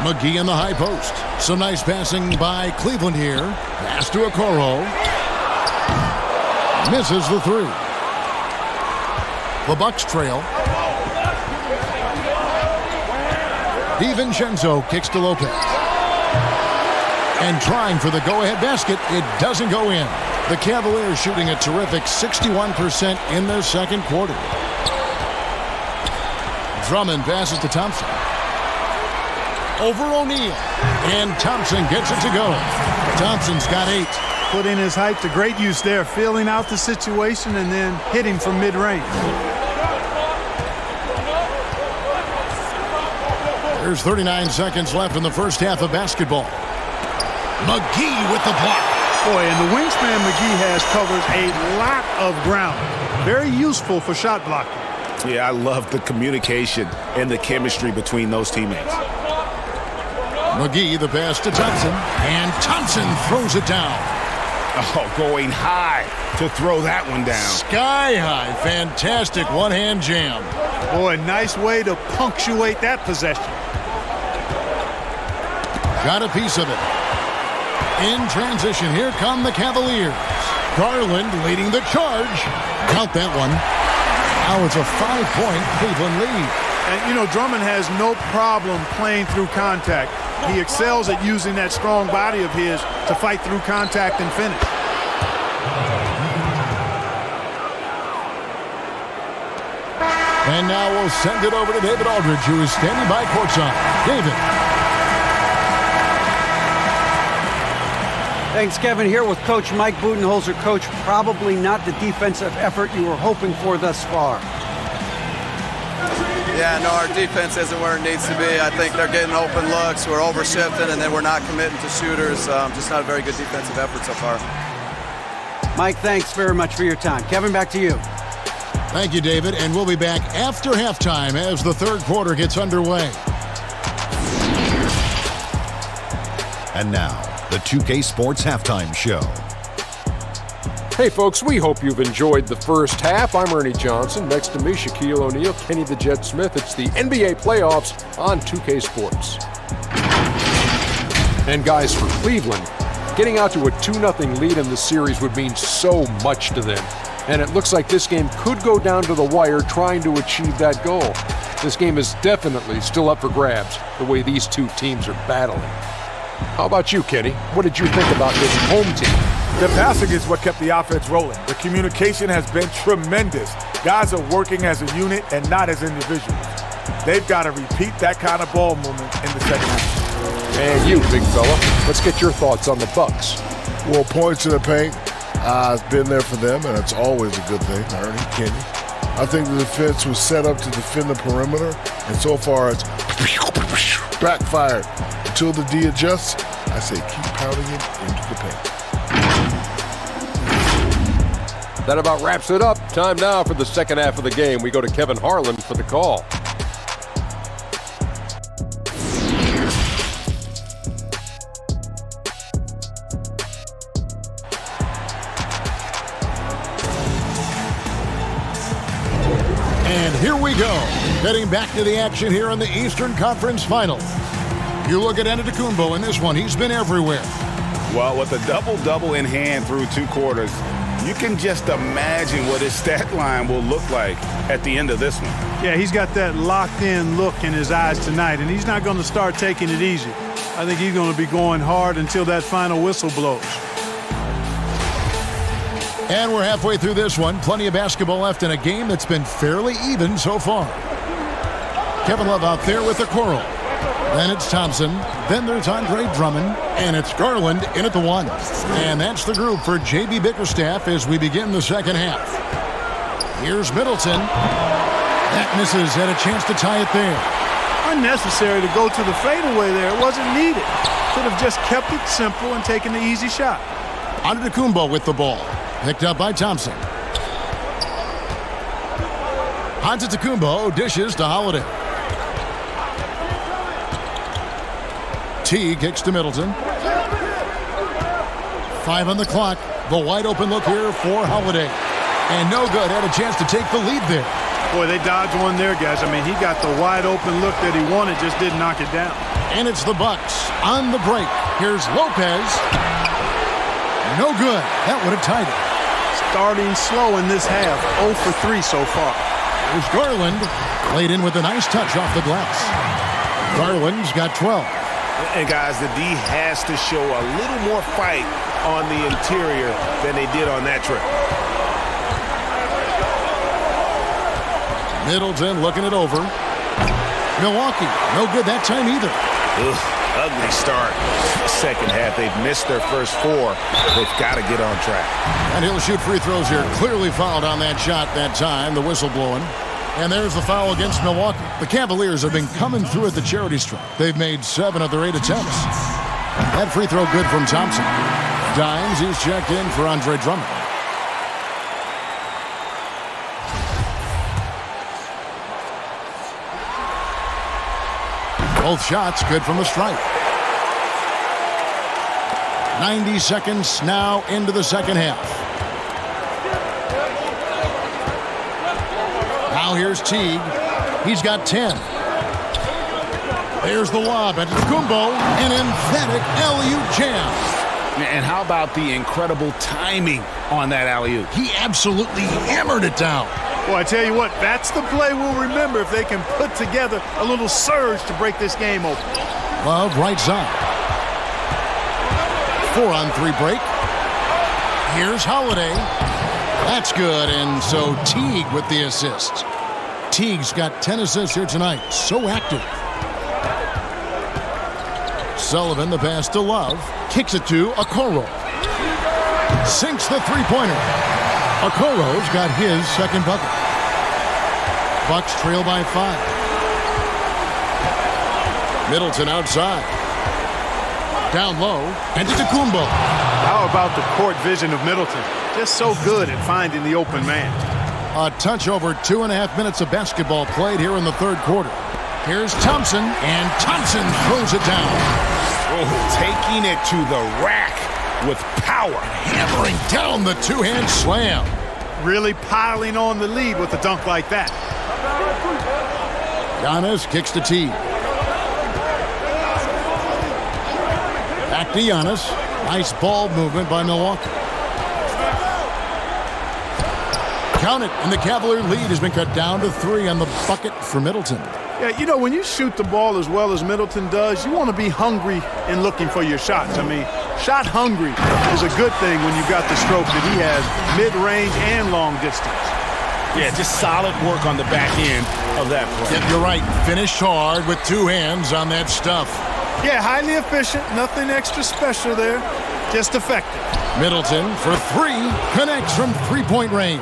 McGee in the high post. Some nice passing by Cleveland here. Pass to Okoro. Misses the three. The Bucks trail. DiVincenzo kicks to Lopez. And trying for the go-ahead basket, it doesn't go in. The Cavaliers shooting a terrific 61% in their second quarter. Drummond passes to Thompson. Over O'Neal. And Thompson gets it to go. Thompson's got 8. Putting his height to great use there, feeling out the situation and then hitting from mid-range. There's 39 seconds left in the first half of basketball. McGee with the block. Boy, and the wingspan McGee has covers a lot of ground. Very useful for shot blocking. Yeah, I love the communication and the chemistry between those teammates. McGee the pass to Thompson. And Thompson throws it down. Oh, going high to throw that one down. Sky high. Fantastic one-hand jam. Boy, nice way to punctuate that possession. Got a piece of it. In transition, here come the Cavaliers. Garland leading the charge. Count that one. Now it's a 5-point Cleveland lead. And, you know, Drummond has no problem playing through contact. He excels at using that strong body of his to fight through contact and finish. And now we'll send it over to David Aldridge, who is standing by courtside. David. Thanks, Kevin. Here with Coach Mike Budenholzer. Coach, probably not the defensive effort you were hoping for thus far. Yeah, no, our defense isn't where it needs to be. I think they're getting open looks. We're over-shifting, and then we're not committing to shooters. Just not a very good defensive effort so far. Mike, thanks very much for your time. Kevin, back to you. Thank you, David. And we'll be back after halftime as the third quarter gets underway. And now, the 2K Sports Halftime Show. Hey folks, we hope you've enjoyed the first half. I'm Ernie Johnson. Next to me, Shaquille O'Neal, Kenny the Jet Smith. It's the NBA playoffs on 2K Sports. And guys, for Cleveland, getting out to a 2-0 lead in the series would mean so much to them. And it looks like this game could go down to the wire trying to achieve that goal. This game is definitely still up for grabs, the way these two teams are battling. How about you, Kenny? What did you think about this home team? The passing is what kept the offense rolling. The communication has been tremendous. Guys are working as a unit and not as individuals. They've got to repeat that kind of ball movement in the second half. And you, big fella, let's get your thoughts on the Bucks. Well, points to the paint. I've been there for them, and it's always a good thing, Ernie, Kenny. I think the defense was set up to defend the perimeter, and so far it's backfired. Until the D adjusts, I say keep pounding it into the paint. That about wraps it up. Time now for the second half of the game. We go to Kevin Harlan for the call. And here we go, getting back to the action here in the Eastern Conference Finals. You look at Antetokounmpo in this one. He's been everywhere. Well, with a double-double in hand through 2 quarters, you can just imagine what his stat line will look like at the end of this one. Yeah, he's got that locked-in look in his eyes tonight, and he's not going to start taking it easy. I think he's going to be going hard until that final whistle blows. And we're halfway through this one. Plenty of basketball left in a game that's been fairly even so far. Kevin Love out there with the Okoro. Then it's Thompson. Then there's Andre Drummond. And it's Garland in at the 1. And that's the group for J.B. Bickerstaff as we begin the second half. Here's Middleton. That misses. Had a chance to tie it there. Unnecessary to go to the fadeaway there. It wasn't needed. Could have just kept it simple and taken the easy shot. Antetokounmpo with the ball. Picked up by Thompson. Antetokounmpo dishes to Holiday. T kicks to Middleton. 5 on the clock. The wide open look here for Holiday. And no good. Had a chance to take the lead there. Boy, they dodged one there, guys. I mean, he got the wide open look that he wanted, just didn't knock it down. And it's the Bucks on the break. Here's Lopez. No good. That would have tied it. Starting slow in this half. 0 for 3 so far. Here's Garland. Laid in with a nice touch off the glass. Garland's got 12. And guys, the D has to show a little more fight on the interior than they did on that trip. Middleton looking it over. Milwaukee, no good that time either. Ugly start. Second half, they've missed their first 4. They've got to get on track. And he'll shoot free throws here. Clearly fouled on that shot that time. The whistle blowing. And there's the foul against Milwaukee. The Cavaliers have been coming through at the charity stripe. They've made 7 of their 8 attempts. That free throw good from Thompson. Dimes, he's checked in for Andre Drummond. Both shots good from the stripe. 90 seconds now into the second half. Now here's Teague. He's got 10. There's the lob at Antetokounmpo. An emphatic alley-oop jam. And how about the incredible timing on that alley-oop? He absolutely hammered it down. Well, I tell you what, that's the play we'll remember if they can put together a little surge to break this game open. Love right side. 4-on-3 break. Here's Holiday. That's good, and so Teague with the assist. Teague's got 10 assists here tonight. So active. Sullivan, the pass to Love. Kicks it to Okoro. Sinks the three-pointer. Okoro's got his second bucket. Bucks trail by 5. Middleton outside. Down low. And Antetokounmpo. How about the court vision of Middleton? Just so good at finding the open man. A touch over 2.5 minutes of basketball played here in the third quarter. Here's Thompson, and Thompson throws it down. Oh, taking it to the rack with power. Hammering down the two-hand slam. Really piling on the lead with a dunk like that. Giannis kicks the tee. Back to Giannis. Nice ball movement by Milwaukee. Count it, and the Cavalier lead has been cut down to 3 on the bucket for Middleton. Yeah, you know, when you shoot the ball as well as Middleton does, you want to be hungry in looking for your shots. I mean, shot hungry is a good thing when you've got the stroke that he has, mid-range and long distance. Yeah, just solid work on the back end of that play. Yep, you're right. Finished hard with 2 hands on that stuff. Yeah, highly efficient. Nothing extra special there. Just effective. Middleton for 3. Connects from three-point range.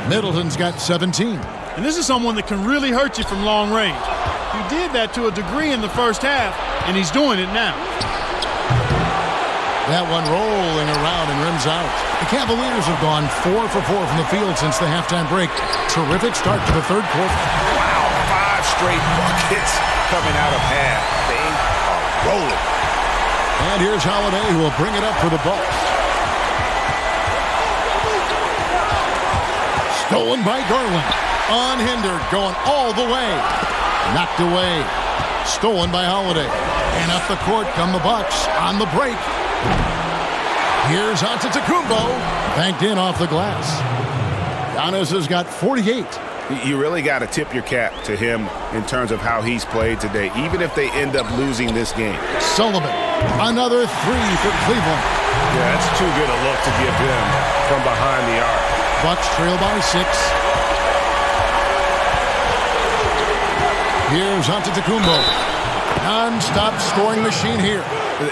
Middleton's got 17. And this is someone that can really hurt you from long range. He did that to a degree in the first half, and he's doing it now. That one rolling around and rims out. The Cavaliers have gone 4 for 4 from the field since the halftime break. Terrific start to the third quarter. Wow, 5 straight buckets coming out of half. They are rolling. And here's Holiday, who will bring it up for the Bucks. Stolen by Garland. Unhindered, going all the way. Knocked away. Stolen by Holiday. And up the court come the Bucks on the break. Here's Antetokounmpo. Banked in off the glass. Giannis has got 48. You really got to tip your cap to him in terms of how he's played today, even if they end up losing this game. Sullivan, another 3 for Cleveland. Yeah, that's too good a look to give him from behind the arc. Bucks trail by 6. Here's Antetokounmpo. Non-stop scoring machine here.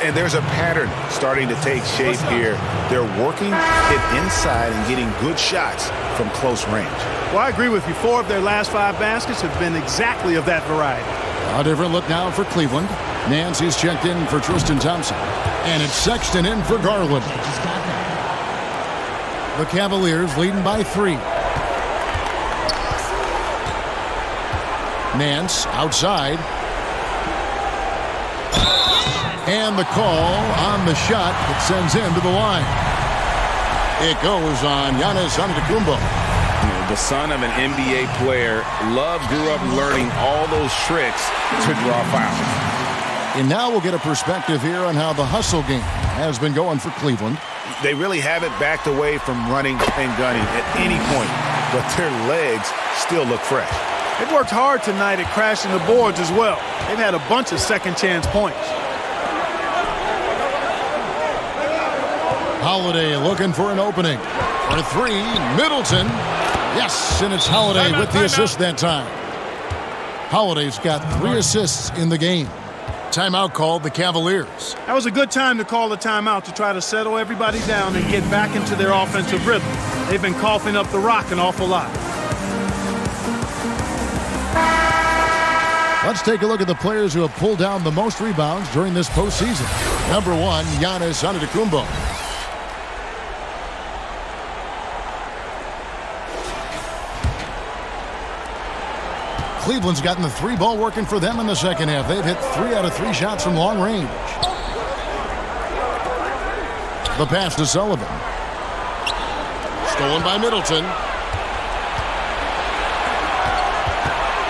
And there's a pattern starting to take shape here. They're working it inside and getting good shots from close range. Well, I agree with you. 4 of their last 5 baskets have been exactly of that variety. A different look now for Cleveland. Nancy's checked in for Tristan Thompson. And it's Sexton in for Garland. The Cavaliers leading by 3. Nance outside. And the call on the shot that sends him to the line. It goes on Giannis Antetokounmpo. The son of an NBA player, Love grew up learning all those tricks to draw fouls. And now we'll get a perspective here on how the hustle game has been going for Cleveland. They really haven't backed away from running and gunning at any point, but their legs still look fresh. They've worked hard tonight at crashing the boards as well. They've had a bunch of second chance points. Holiday looking for an opening. For 3, Middleton. Yes, and it's Holiday with the assist that time. Holiday's got 3 assists in the game. Timeout called the Cavaliers. That was a good time to call the timeout to try to settle everybody down and get back into their offensive rhythm. They've been coughing up the rock an awful lot. Let's take a look at the players who have pulled down the most rebounds during this postseason. Number 1, Giannis Antetokounmpo. Cleveland's gotten the 3-ball working for them in the second half. They've hit 3 out of 3 shots from long range. The pass to Sullivan. Stolen by Middleton.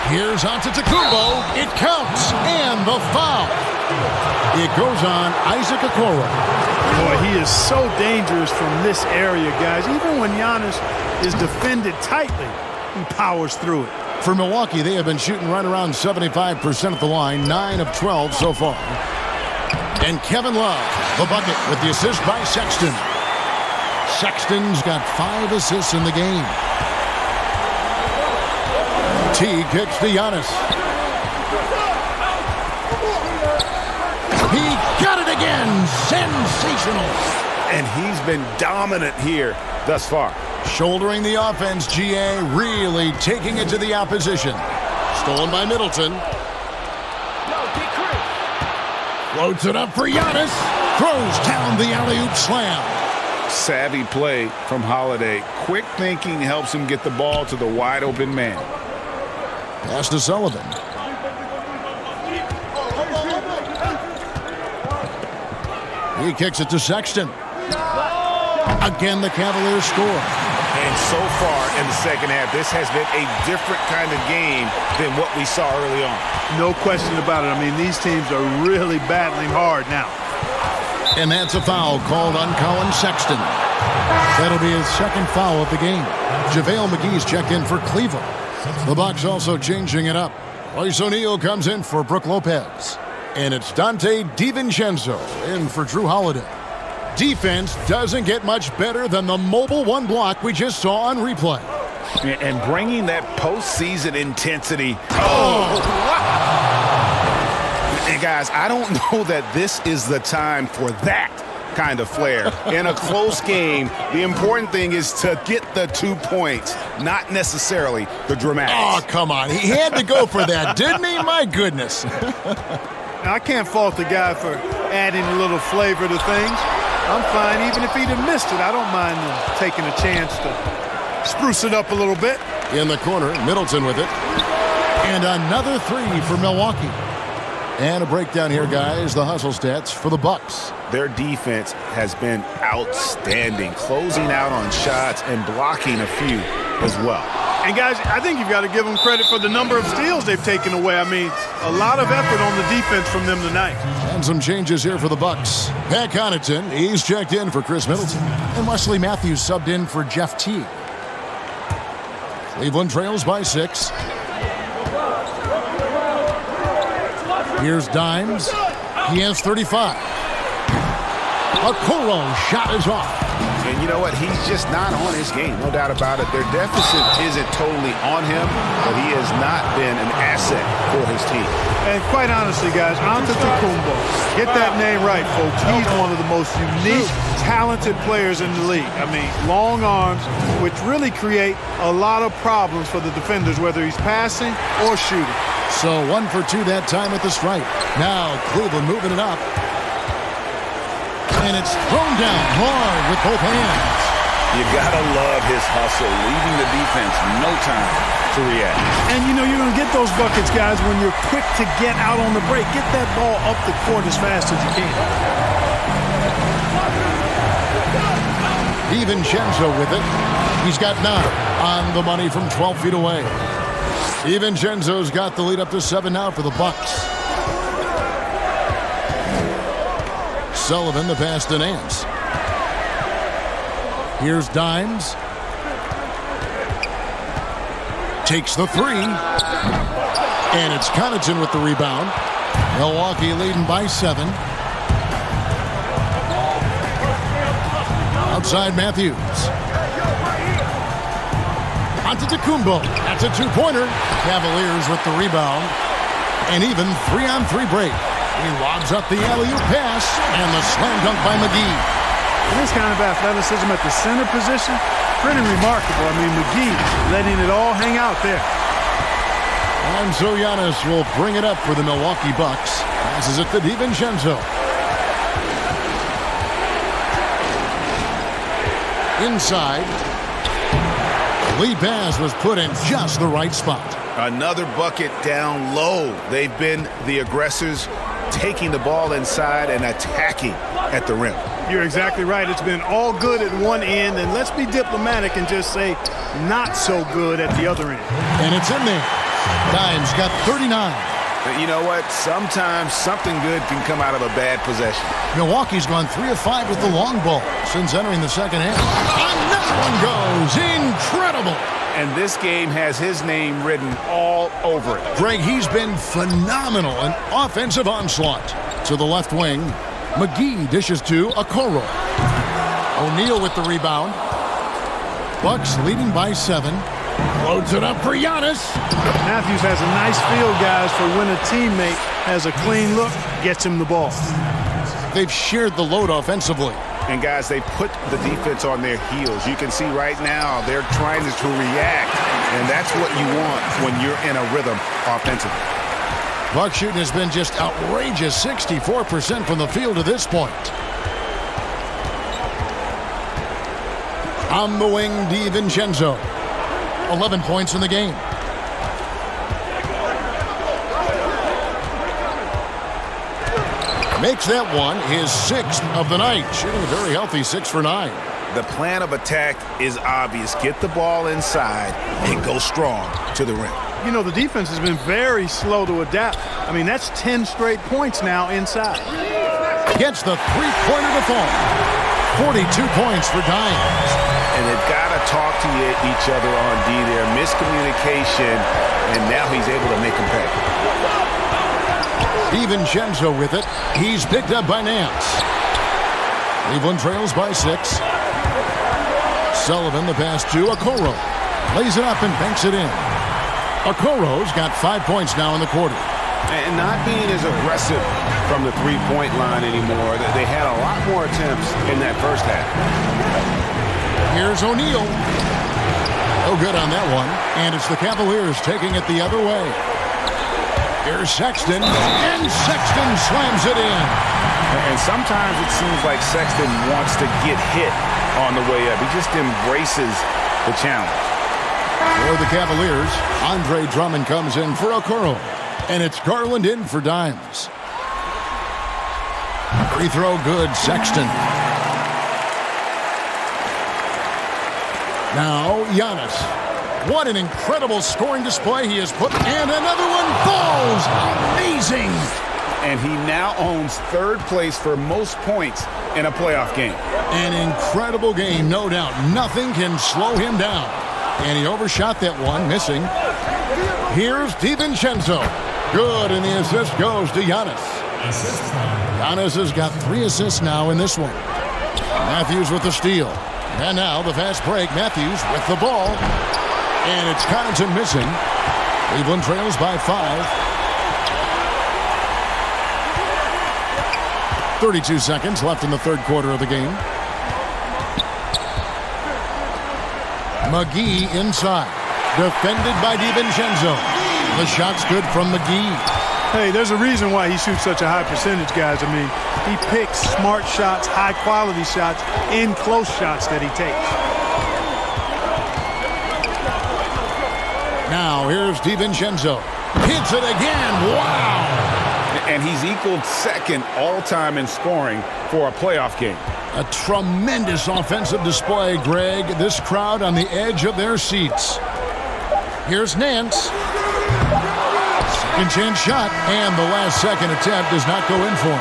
Here's Antetokounmpo. It counts. And the foul. It goes on Isaac Okoro. Boy, he is so dangerous from this area, guys. Even when Giannis is defended tightly, he powers through it. For Milwaukee, they have been shooting right around 75% at the line, 9 of 12 so far. And Kevin Love, the bucket with the assist by Sexton. Sexton's got 5 assists in the game. T kicks to Giannis. He got it again. Sensational. And he's been dominant here thus far. Shouldering the offense, GA really taking it to the opposition. Stolen by Middleton. Floats it up for Giannis. Throws down the alley-oop slam. Savvy play from Holiday. Quick thinking helps him get the ball to the wide-open man. Pass to Sullivan. He kicks it to Sexton. Again, the Cavaliers score. And so far in the second half, this has been a different kind of game than what we saw early on. No question about it. I mean, these teams are really battling hard now. And that's a foul called on Colin Sexton. That'll be his second foul of the game. JaVale McGee's checked in for Cleveland. The Bucks also changing it up. Royce O'Neal comes in for Brook Lopez. And it's Dante DiVincenzo in for Drew Holiday. Defense doesn't get much better than the mobile one block we just saw on replay. And bringing that postseason intensity. And guys, I don't know that this is the time for that kind of flair. In a close game, the important thing is to get the 2 points, not necessarily the dramatics. Oh, come on. He had to go for that, didn't he? My goodness. Now, I can't fault the guy for adding a little flavor to things. I'm fine. Even if he'd have missed it, I don't mind him taking a chance to spruce it up a little bit. In the corner, Middleton with it. And another three for Milwaukee. And a breakdown here, guys. The hustle stats for the Bucks. Their defense has been outstanding, closing out on shots and blocking a few as well. And, guys, I think you've got to give them credit for the number of steals they've taken away. I mean, a lot of effort on the defense from them tonight. And some changes here for the Bucks. Pat Connaughton, he's checked in for Chris Middleton. And Wesley Matthews subbed in for Jeff Teague. Cleveland trails by 6. Here's Dimes. He has 35. Okoro shot is off. And you know what? He's just not on his game, no doubt about it. Their deficit isn't totally on him, but he has not been an asset for his team. And quite honestly, guys, Antetokounmpo, get that name right, folks. He's one of the most unique, talented players in the league. I mean, long arms, which really create a lot of problems for the defenders, whether he's passing or shooting. So 1 for 2 that time at the stripe. Now Cleveland moving it up. And it's thrown down hard with both hands. You gotta love his hustle, leaving the defense no time to react. And you know you're gonna get those buckets, guys, when you're quick to get out on the break. Get that ball up the court as fast as you can. DiVincenzo with it. He's got 9 on the money from 12 feet away. DiVincenzo's got the lead up to 7 now for the Bucks. Sullivan, the pass to Nance. Here's Dimes. Takes the 3. And it's Connaughton with the rebound. Milwaukee leading by 7. Outside Matthews. Antetokounmpo. That's a 2-pointer. Cavaliers with the rebound. And even 3-on-3 break. He lobs up the alley-oop pass, and the slam dunk by McGee. This kind of athleticism at the center position, pretty remarkable. I mean, McGee letting it all hang out there. And so Giannis will bring it up for the Milwaukee Bucks. Passes it to DiVincenzo. Inside. Lee Baz was put in just the right spot. Another bucket down low. They've been the aggressors, taking the ball inside and attacking at the rim. You're exactly right. It's been all good at one end, and let's be diplomatic and just say not so good at the other end. And it's in there. Dimes got 39. But you know what? Sometimes something good can come out of a bad possession. Milwaukee's gone 3 of 5 with the long ball since entering the second half. Another one goes. Incredible. And this game has his name written all over it. Greg, he's been phenomenal. An offensive onslaught. To the left wing, McGee dishes to Okoro. O'Neal with the rebound. Bucks leading by 7. Loads it up for Giannis. Matthews has a nice feel, guys, for when a teammate has a clean look, gets him the ball. They've shared the load offensively. And, guys, they put the defense on their heels. You can see right now they're trying to react, and that's what you want when you're in a rhythm offensively. Buck shooting has been just outrageous, 64% from the field to this point. On the wing, DiVincenzo. 11 points in the game. Makes that one his 6th of the night. Shooting a very healthy 6 for 9. The plan of attack is obvious. Get the ball inside and go strong to the rim. You know, the defense has been very slow to adapt. I mean, that's 10 straight points now inside. Gets the three-pointer to fall. 42 points for Dimes. And they've got to talk to each other on D there. Miscommunication, and now he's able to make them pay. DiVincenzo with it. He's picked up by Nance. Cleveland trails by 6. Sullivan the pass to Okoro. Lays it up and banks it in. Okoro's got 5 points now in the quarter. And not being as aggressive from the three-point line anymore. They had a lot more attempts in that first half. Here's O'Neal. No good on that one. And it's the Cavaliers taking it the other way. Here's Sexton. And Sexton slams it in. And sometimes it seems like Sexton wants to get hit on the way up. He just embraces the challenge. For the Cavaliers, Andre Drummond comes in for Okoro. And it's Garland in for Dimes. Free throw good, Sexton. Now, Giannis. What an incredible scoring display he has put. And another one falls. Amazing. And he now owns 3rd place for most points in a playoff game. An incredible game, no doubt. Nothing can slow him down. And he overshot that one, missing. Here's DiVincenzo. Good, and the assist goes to Giannis. Giannis has got 3 assists now in this one. Matthews with the steal. And now the fast break. Matthews with the ball. And it's Connaughton missing. Cleveland trails by 5. 32 seconds left in the 3rd quarter of the game. McGee inside. Defended by DiVincenzo. The shot's good from McGee. Hey, there's a reason why he shoots such a high percentage, guys. I mean, he picks smart shots, high-quality shots, in close shots that he takes. Now, here's DiVincenzo. Hits it again. Wow! And he's equaled 2nd all-time in scoring for a playoff game. A tremendous offensive display, Greg. This crowd on the edge of their seats. Here's Nance. Second chance shot, and the last second attempt does not go in for him.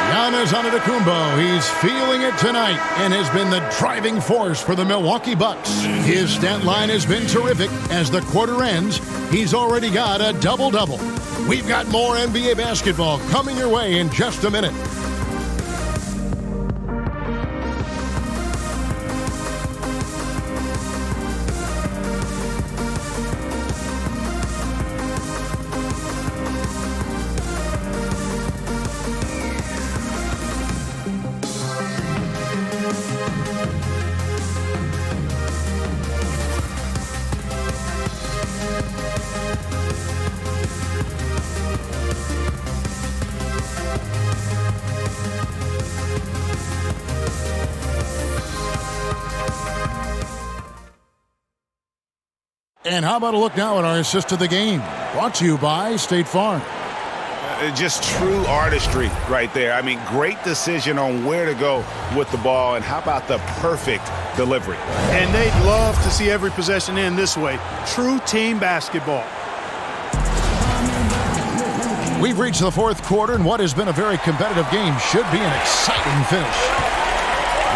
Giannis Antetokounmpo, he's feeling it tonight and has been the driving force for the Milwaukee Bucks. His stat line has been terrific. As the quarter ends, he's already got a double-double. We've got more NBA basketball coming your way in just a minute. And how about a look now at our assist of the game? Brought to you by State Farm. Just true artistry right there. I mean, great decision on where to go with the ball, and how about the perfect delivery? And they'd love to see every possession end this way. True team basketball. We've reached the 4th quarter, and what has been a very competitive game should be an exciting finish.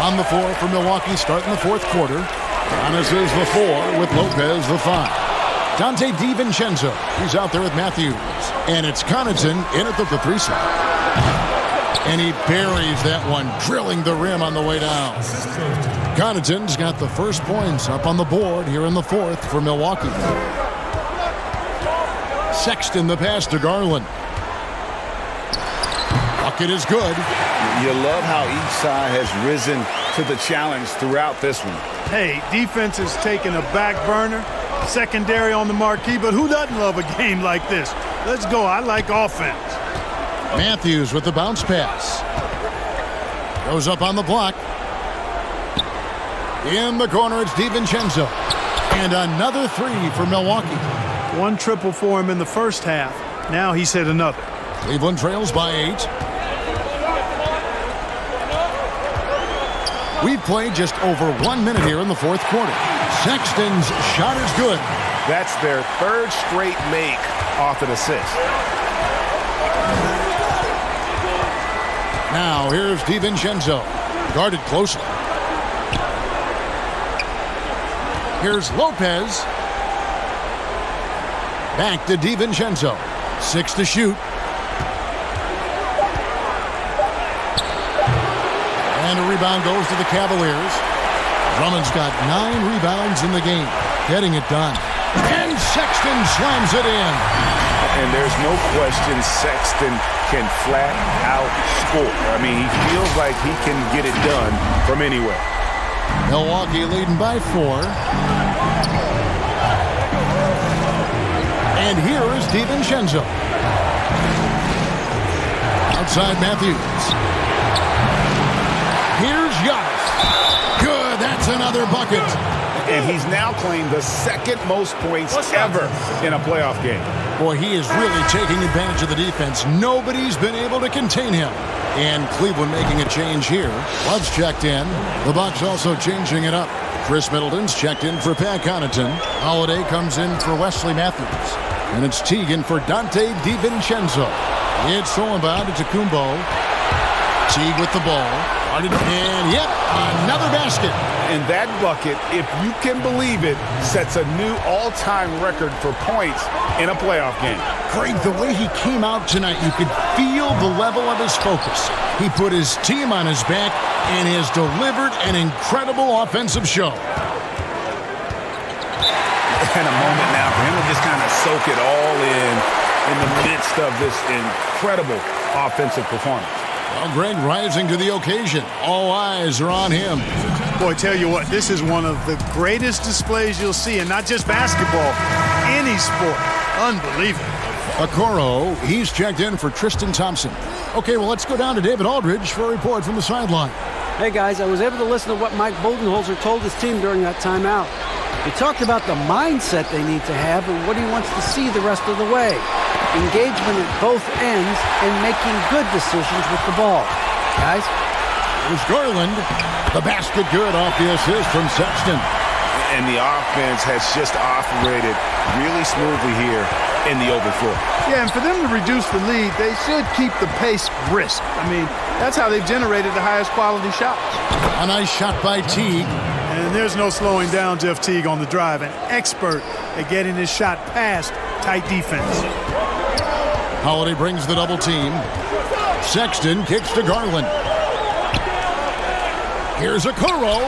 On the floor for Milwaukee, starting the 4th quarter. Giannis is the 4 with Lopez the 5. Dante DiVincenzo, he's out there with Matthews. And it's Connaughton in at the 3 slot. And he buries that one, drilling the rim on the way down. Connaughton's got the first points up on the board here in the 4th for Milwaukee. Sexton the pass to Garland. Bucket is good. You love how each side has risen to the challenge throughout this one. Hey, defense is taking a back burner, secondary on the marquee, but who doesn't love a game like this? Let's go. I like offense. Matthews with the bounce pass. Goes up on the block. In the corner, it's DiVincenzo. And another 3 for Milwaukee. 1 triple for him in the first half. Now he's hit another. Cleveland trails by 8. We've played just over 1 minute here in the fourth quarter. Sexton's shot is good. That's their third straight make off an assist. Now here's DiVincenzo, guarded closely. Here's Lopez. Back to DiVincenzo. 6 to shoot. And a rebound goes to the Cavaliers. Drummond's got 9 rebounds in the game, getting it done. And Sexton slams it in. And there's no question Sexton can flat out score. I mean, he feels like he can get it done from anywhere. Milwaukee leading by 4. And here is DiVincenzo. Outside Matthews. Here's Giannis. Good, that's another bucket. And he's now claimed the second most points ever in a playoff game. Boy, he is really taking advantage of the defense. Nobody's been able to contain him. And Cleveland making a change here. Love's checked in. The Bucks also changing it up. Chris Middleton's checked in for Pat Connaughton. Holiday comes in for Wesley Matthews. And it's Teague for Dante DiVincenzo. It's Solomon to Tacumbo. Teague with the ball. And yep, another basket. And that bucket, if you can believe it, sets a new all-time record for points in a playoff game. Craig, the way he came out tonight, you could feel the level of his focus. He put his team on his back and has delivered an incredible offensive show. And a moment now for him to just kind of soak it all in the midst of this incredible offensive performance. Well, Greg rising to the occasion. All eyes are on him. Boy, tell you what, this is one of the greatest displays you'll see, and not just basketball, any sport. Unbelievable. Okoro, he's checked in for Tristan Thompson. Okay, well, let's go down to David Aldridge for a report from the sideline. Hey, guys, I was able to listen to what Mike Budenholzer told his team during that timeout. He talked about the mindset they need to have and what he wants to see the rest of the way. Engagement at both ends and making good decisions with the ball. Guys? Here's Garland. The basket good off the assist from Sexton. And the offense has just operated really smoothly here in the open floor. Yeah, and for them to reduce the lead, they should keep the pace brisk. I mean, that's how they've generated the highest quality shots. A nice shot by Teague. And there's no slowing down Jeff Teague on the drive. An expert at getting his shot past tight defense. Holiday brings the double team. Sexton kicks to Garland. Here's Okoro.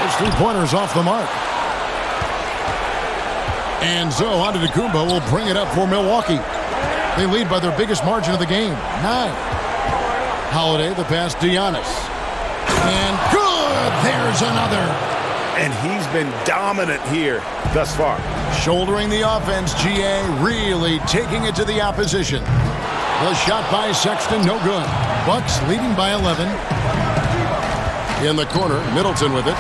His three-pointers off the mark. And so Antetokounmpo will bring it up for Milwaukee. They lead by their biggest margin of the game, 9. Holiday, the pass to Giannis. And good! There's another. And he's been dominant here thus far. Shouldering the offense, GA really taking it to the opposition. The shot by Sexton, no good. Bucks leading by 11. In the corner, Middleton with it.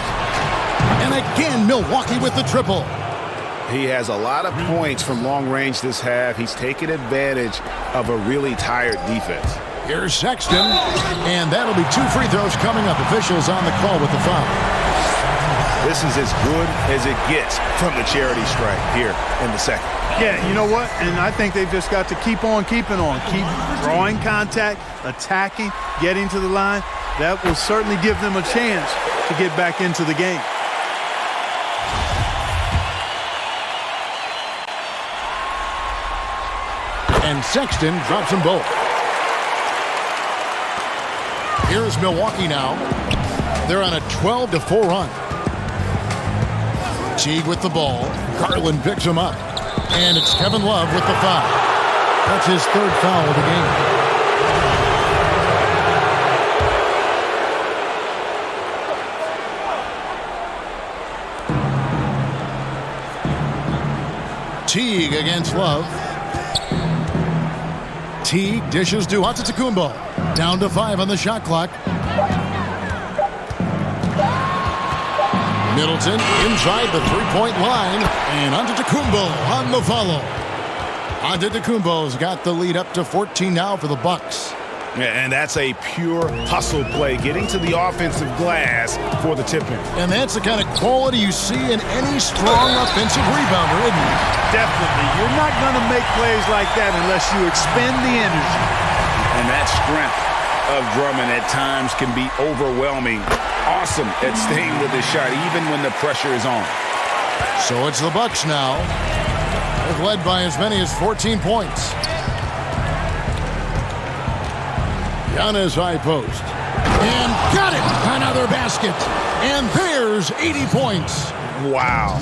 And again, Milwaukee with the triple. He has a lot of points from long range this half. He's taken advantage of a really tired defense. Here's Sexton, and that'll be 2 free throws coming up. Officials on the call with the foul. This is as good as it gets from the charity stripe here in the second. Yeah, you know what? And I think they've just got to keep on keeping on. Keep drawing contact, attacking, getting to the line. That will certainly give them a chance to get back into the game. And Sexton drops them both. Here's Milwaukee now. They're on a 12-4 run. Teague with the ball. Garland picks him up. And it's Kevin Love with the foul. That's his 3rd foul of the game. Teague against Love. Teague dishes to Antetokounmpo. Down to 5 on the shot clock. Middleton inside the three-point line. And Antetokounmpo on the follow. Antetokounmpo's got the lead up to 14 now for the Bucks. And that's a pure hustle play, getting to the offensive glass for the tip-in. And that's the kind of quality you see in any strong offensive rebounder, isn't it? Definitely. You're not going to make plays like that unless you expend the energy. And that strength of Drummond at times can be overwhelming. Awesome at staying with his shot, even when the pressure is on. So it's the Bucks now. They've led by as many as 14 points. Giannis high post. And got it! Another basket. And there's 80 points. Wow.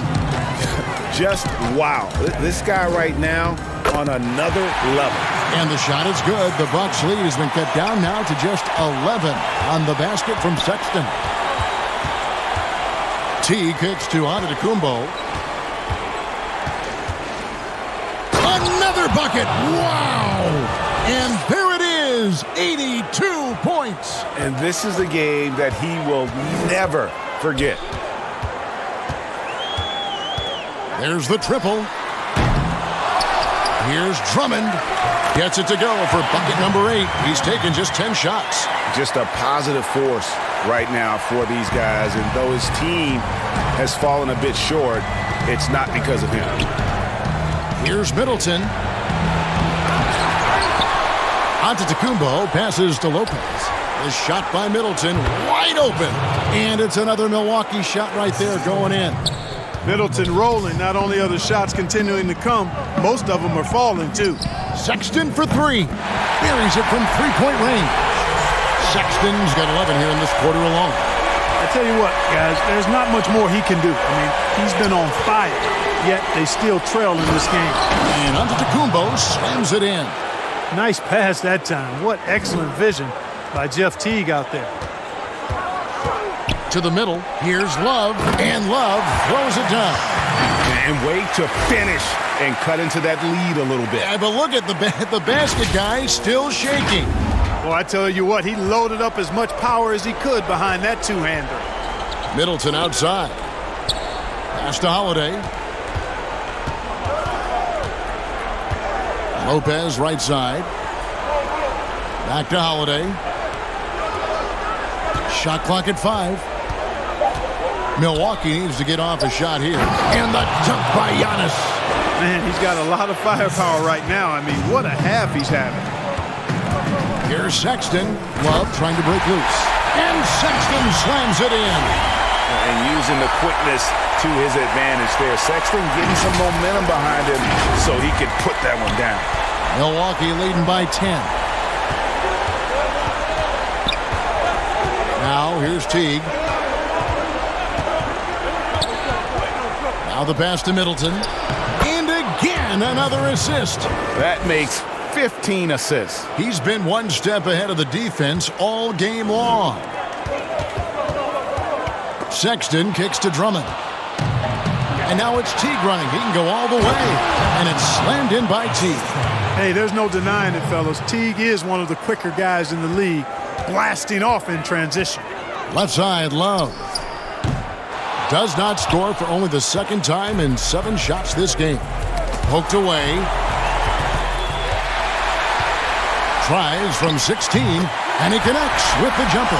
Just wow. This guy right now on another level. And the shot is good. The Bucks lead has been cut down now to just 11 on the basket from Sexton. T kicks to Antetokounmpo. Another bucket. Wow. And there it is. 82 points. And this is a game that he will never forget. There's the triple. Here's Drummond. Gets it to go for bucket number 8. He's taken just 10 shots. Just a positive force right now for these guys. And though his team has fallen a bit short, it's not because of him. Here's Middleton. Antetokounmpo passes to Lopez. The shot by Middleton, wide open. And it's another Milwaukee shot right there going in. Middleton rolling. Not only are the shots continuing to come, most of them are falling too. Sexton for 3. Buries it from three-point range. Sexton's got 11 here in this quarter alone. I tell you what, guys, there's not much more he can do. I mean, he's been on fire, yet they still trail in this game. And Antetokounmpo slams it in. Nice pass that time. What excellent vision by Jeff Teague out there. To the middle. Here's Love. And Love throws it down. And wait to finish and cut into that lead a little bit. Yeah, but look at the basket guy still shaking. Well, I tell you what, he loaded up as much power as he could behind that two-hander. Middleton outside. Pass to Holiday. Lopez right side. Back to Holiday. Shot clock at 5. Milwaukee needs to get off a shot here. And the dunk by Giannis. Man, he's got a lot of firepower right now. I mean, what a half he's having. Here's Sexton. Love trying to break loose. And Sexton slams it in. And using the quickness to his advantage there. Sexton getting some momentum behind him so he could put that one down. Milwaukee leading by 10. Now here's Teague. Now the pass to Middleton. And again, another assist. That makes 15 assists. He's been one step ahead of the defense all game long. Sexton kicks to Drummond. And now it's Teague running. He can go all the way. And it's slammed in by Teague. Hey, there's no denying it, fellas. Teague is one of the quicker guys in the league, blasting off in transition. Left side, Love. Does not score for only the second time in 7 shots this game. Poked away. Tries from 16, and he connects with the jumper.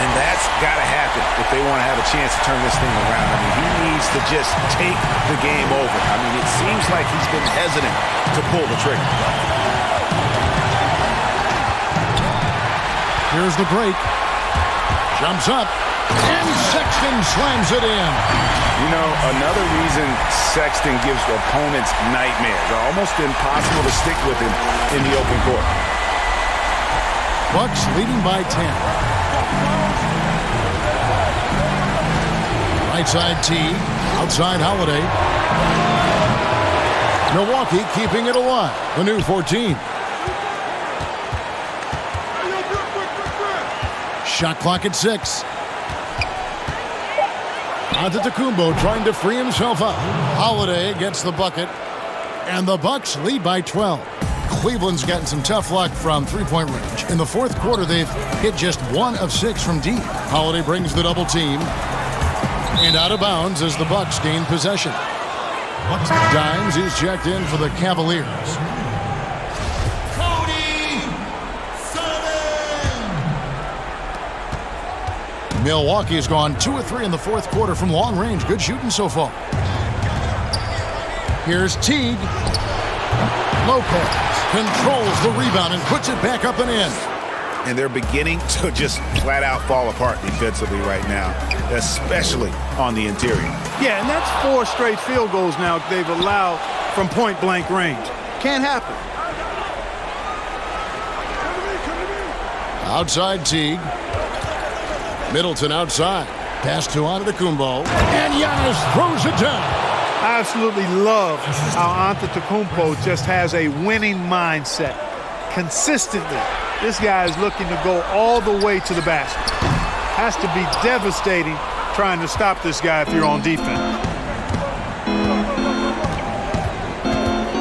And that's got to happen if they want to have a chance to turn this thing around. I mean, he needs to just take the game over. I mean, it seems like he's been hesitant to pull the trigger. Here's the break. Jumps up, and Sexton slams it in. You know, another reason Sexton gives opponents nightmares. They're almost impossible to stick with him in the open court. Bucks leading by 10. Right side T, outside Holiday. Milwaukee keeping it alive. The new 14. Shot clock at 6. Antetokounmpo trying to free himself up. Holiday gets the bucket, and the Bucks lead by 12. Cleveland's gotten some tough luck from three-point range. In the fourth quarter, they've hit just 1 of 6 from deep. Holiday brings the double team, and out of bounds as the Bucks gain possession. Dimes is checked in for the Cavaliers. Cody Sullivan. Milwaukee's gone 2 of 3 in the fourth quarter from long range. Good shooting so far. Here's Teague. Lopez controls the rebound and puts it back up and in. And they're beginning to just flat out fall apart defensively right now, especially on the interior. Yeah, and that's 4 straight field goals now they've allowed from point-blank range. Can't happen. Outside Teague. Middleton outside. Pass to Antetokounmpo. And Giannis throws it down. I absolutely love how Antetokounmpo just has a winning mindset. Consistently, this guy is looking to go all the way to the basket. Has to be devastating trying to stop this guy if you're on defense.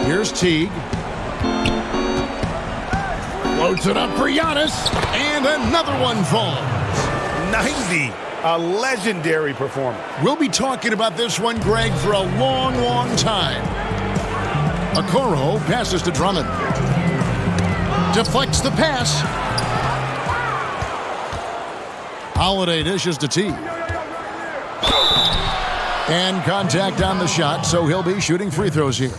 Here's Teague. Floats it up for Giannis. And another one falls. 90. A legendary performance. We'll be talking about this one, Greg, for a long, long time. Okoro passes to Drummond. Deflects the pass. Holiday dishes to Teague. And contact on the shot, so he'll be shooting free throws here.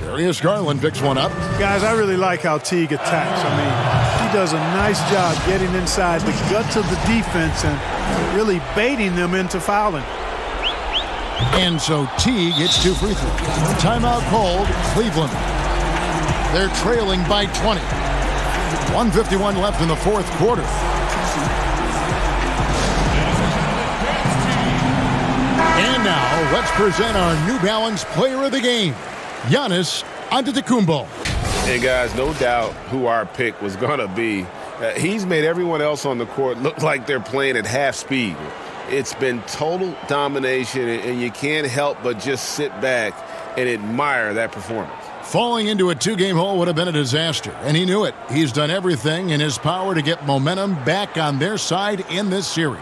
Darius Garland picks one up. Guys, I really like how Teague attacks. I mean, he does a nice job getting inside the guts of the defense and really baiting them into fouling. And so Teague gets 2 free throws. Timeout called, Cleveland. They're trailing by 20. 1:51 left in the fourth quarter. And now, let's present our New Balance player of the game, Giannis Antetokounmpo. Hey, guys, no doubt who our pick was going to be. He's made everyone else on the court look like they're playing at half speed. It's been total domination, and you can't help but just sit back and admire that performance. Falling into a 2-game hole would have been a disaster, and he knew it. He's done everything in his power to get momentum back on their side in this series.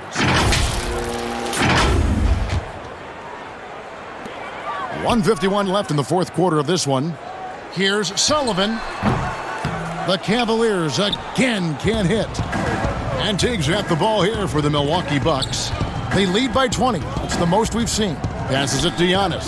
.151 left in the fourth quarter of this one. Here's Sullivan. The Cavaliers again can't hit. And Teague's got the ball here for the Milwaukee Bucks. They lead by 20. That's the most we've seen. Passes it to Giannis.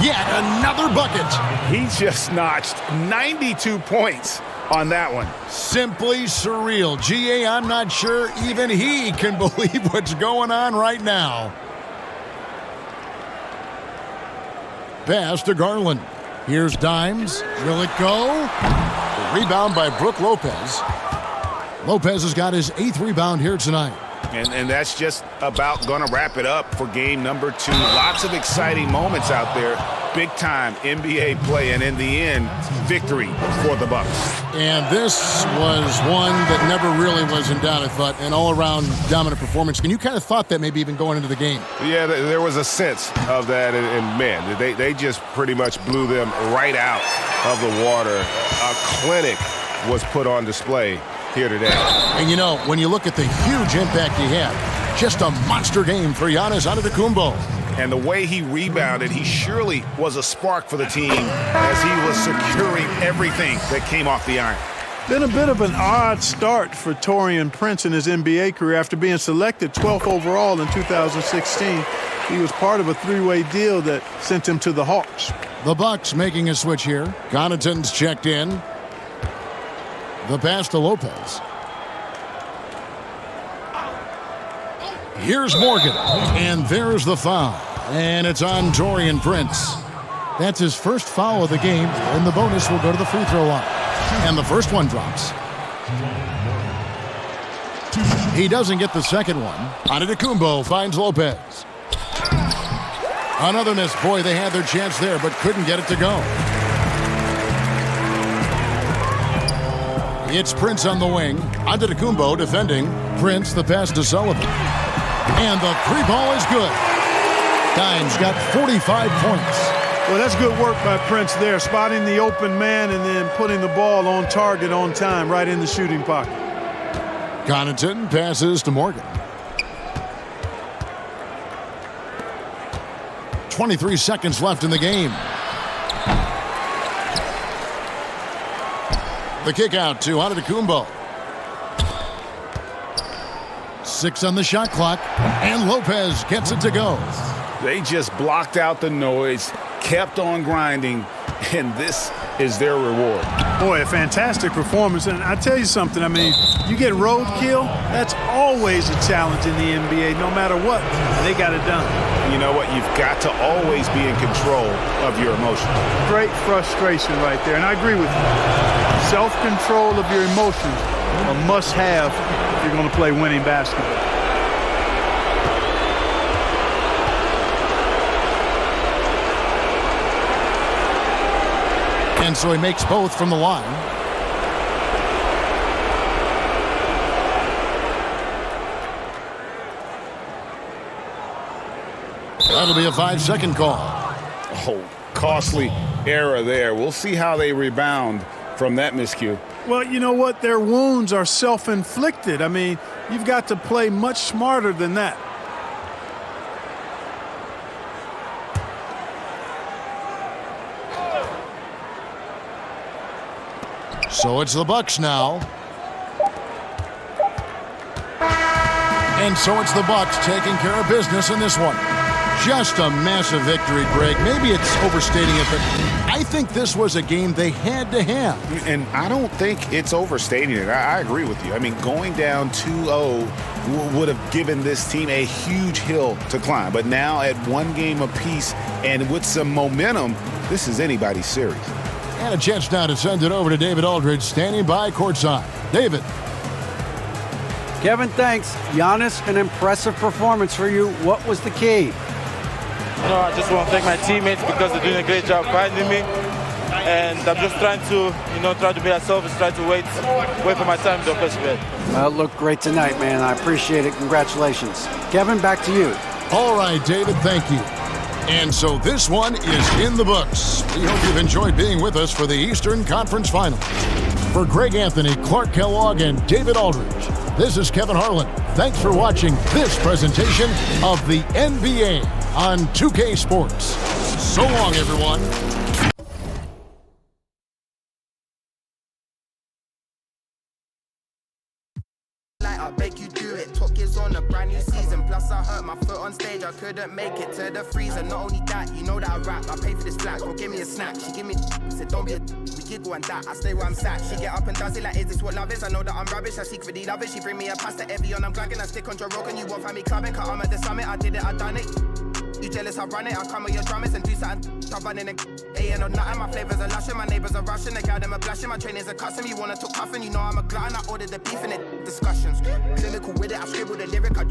Yet another bucket. He just notched 92 points on that one. Simply surreal. G.A., I'm not sure even he can believe what's going on right now. Pass to Garland. Here's Dimes. Will it go? The rebound by Brook Lopez. Lopez has got his 8th rebound here tonight. And that's just about going to wrap it up for game number 2. Lots of exciting moments out there. Big-time NBA play, and in the end, victory for the Bucks. And this was one that never really was in doubt, I thought, an all-around dominant performance. And you kind of thought that maybe even going into the game. Yeah, there was a sense of that, and man, they just pretty much blew them right out of the water. A clinic was put on display here today. And you know, when you look at the huge impact he had, just a monster game for Giannis Antetokounmpo. And the way he rebounded, he surely was a spark for the team as he was securing everything that came off the iron. Been a bit of an odd start for Taurean Prince in his NBA career. After being selected 12th overall in 2016, he was part of a 3-way deal that sent him to the Hawks. The Bucks making a switch here. Connaughton's checked in. The pass to Lopez. Here's Morgan, and there's the foul. And it's on Taurean Prince. That's his first foul of the game, and the bonus will go to the free throw line. And the first one drops. He doesn't get the second one. Antetokounmpo finds Lopez. Another miss. Boy, they had their chance there, but couldn't get it to go. It's Prince on the wing. Antetokounmpo defending. Prince, the pass to Sullivan. And the 3-ball is good. Dimes got 45 points. Well, that's good work by Prince there, spotting the open man and then putting the ball on target on time, right in the shooting pocket. Connaughton passes to Morgan. 23 seconds left in the game. The kick out to Antetokounmpo. 6 on the shot clock, and Lopez gets it to go. They just blocked out the noise, kept on grinding, and this is their reward. Boy, a fantastic performance. And I tell you something, I mean, you get roadkill, that's always a challenge in the NBA, no matter what. They got it done. You know what? You've got to always be in control of your emotions. Great frustration right there, and I agree with you. Self-control of your emotions a must-have if you're going to play winning basketball. And so he makes both from the line. That'll be a 5-second call. Oh, costly error there. We'll see how they rebound from that miscue. Well, you know what? Their wounds are self-inflicted. I mean, you've got to play much smarter than that. So it's the Bucks now. And so it's the Bucks taking care of business in this one. Just a massive victory, Greg. Maybe it's overstating it, but I think this was a game they had to have. And I don't think it's overstating it. I agree with you. I mean, going down 2-0 would have given this team a huge hill to climb. But now at one game apiece and with some momentum, this is anybody's series. And a chance now to send it over to David Aldridge, standing by courtside. David. Kevin, thanks. Giannis, an impressive performance for you. What was the key? I just want to thank my teammates because they're doing a great job finding me. And I'm just trying to, try to be selfish, try to wait for my time to offensive end. Well, it looked great tonight, man. I appreciate it. Congratulations. Kevin, back to you. All right, David, thank you. And so this one is in the books. We hope you've enjoyed being with us for the Eastern Conference Finals. For Greg Anthony, Clark Kellogg, and David Aldridge, this is Kevin Harlan. Thanks for watching this presentation of the NBA on 2K Sports. So long, everyone. I beg you do it. Talk is on a brand new season. Plus I hurt my foot on stage. I couldn't make it to the freezer. Not only that, you know that I rap. I pay for this flat. Girl, give me a snack. She give me said don't be a we giggle and that. I stay where I'm sat. She get up and does it like, is this what love is? I know that I'm rubbish. I secretly love it. She bring me a pasta Evian. I'm glagging. I stick on Joe Rogan. You won't find me clubbing. Cause I'm at the summit. I did it. I done it. You jealous, I run it, I come with your drummers and do something. I'm running a A&O nothing, my flavors are lushing, my neighbors are rushing, the gal them are blushing, my trainers are custom, you wanna talk cuffing, you know I'm a glutton, I ordered the beef in it, discussions. Clinical with it, I scribbled a lyric, I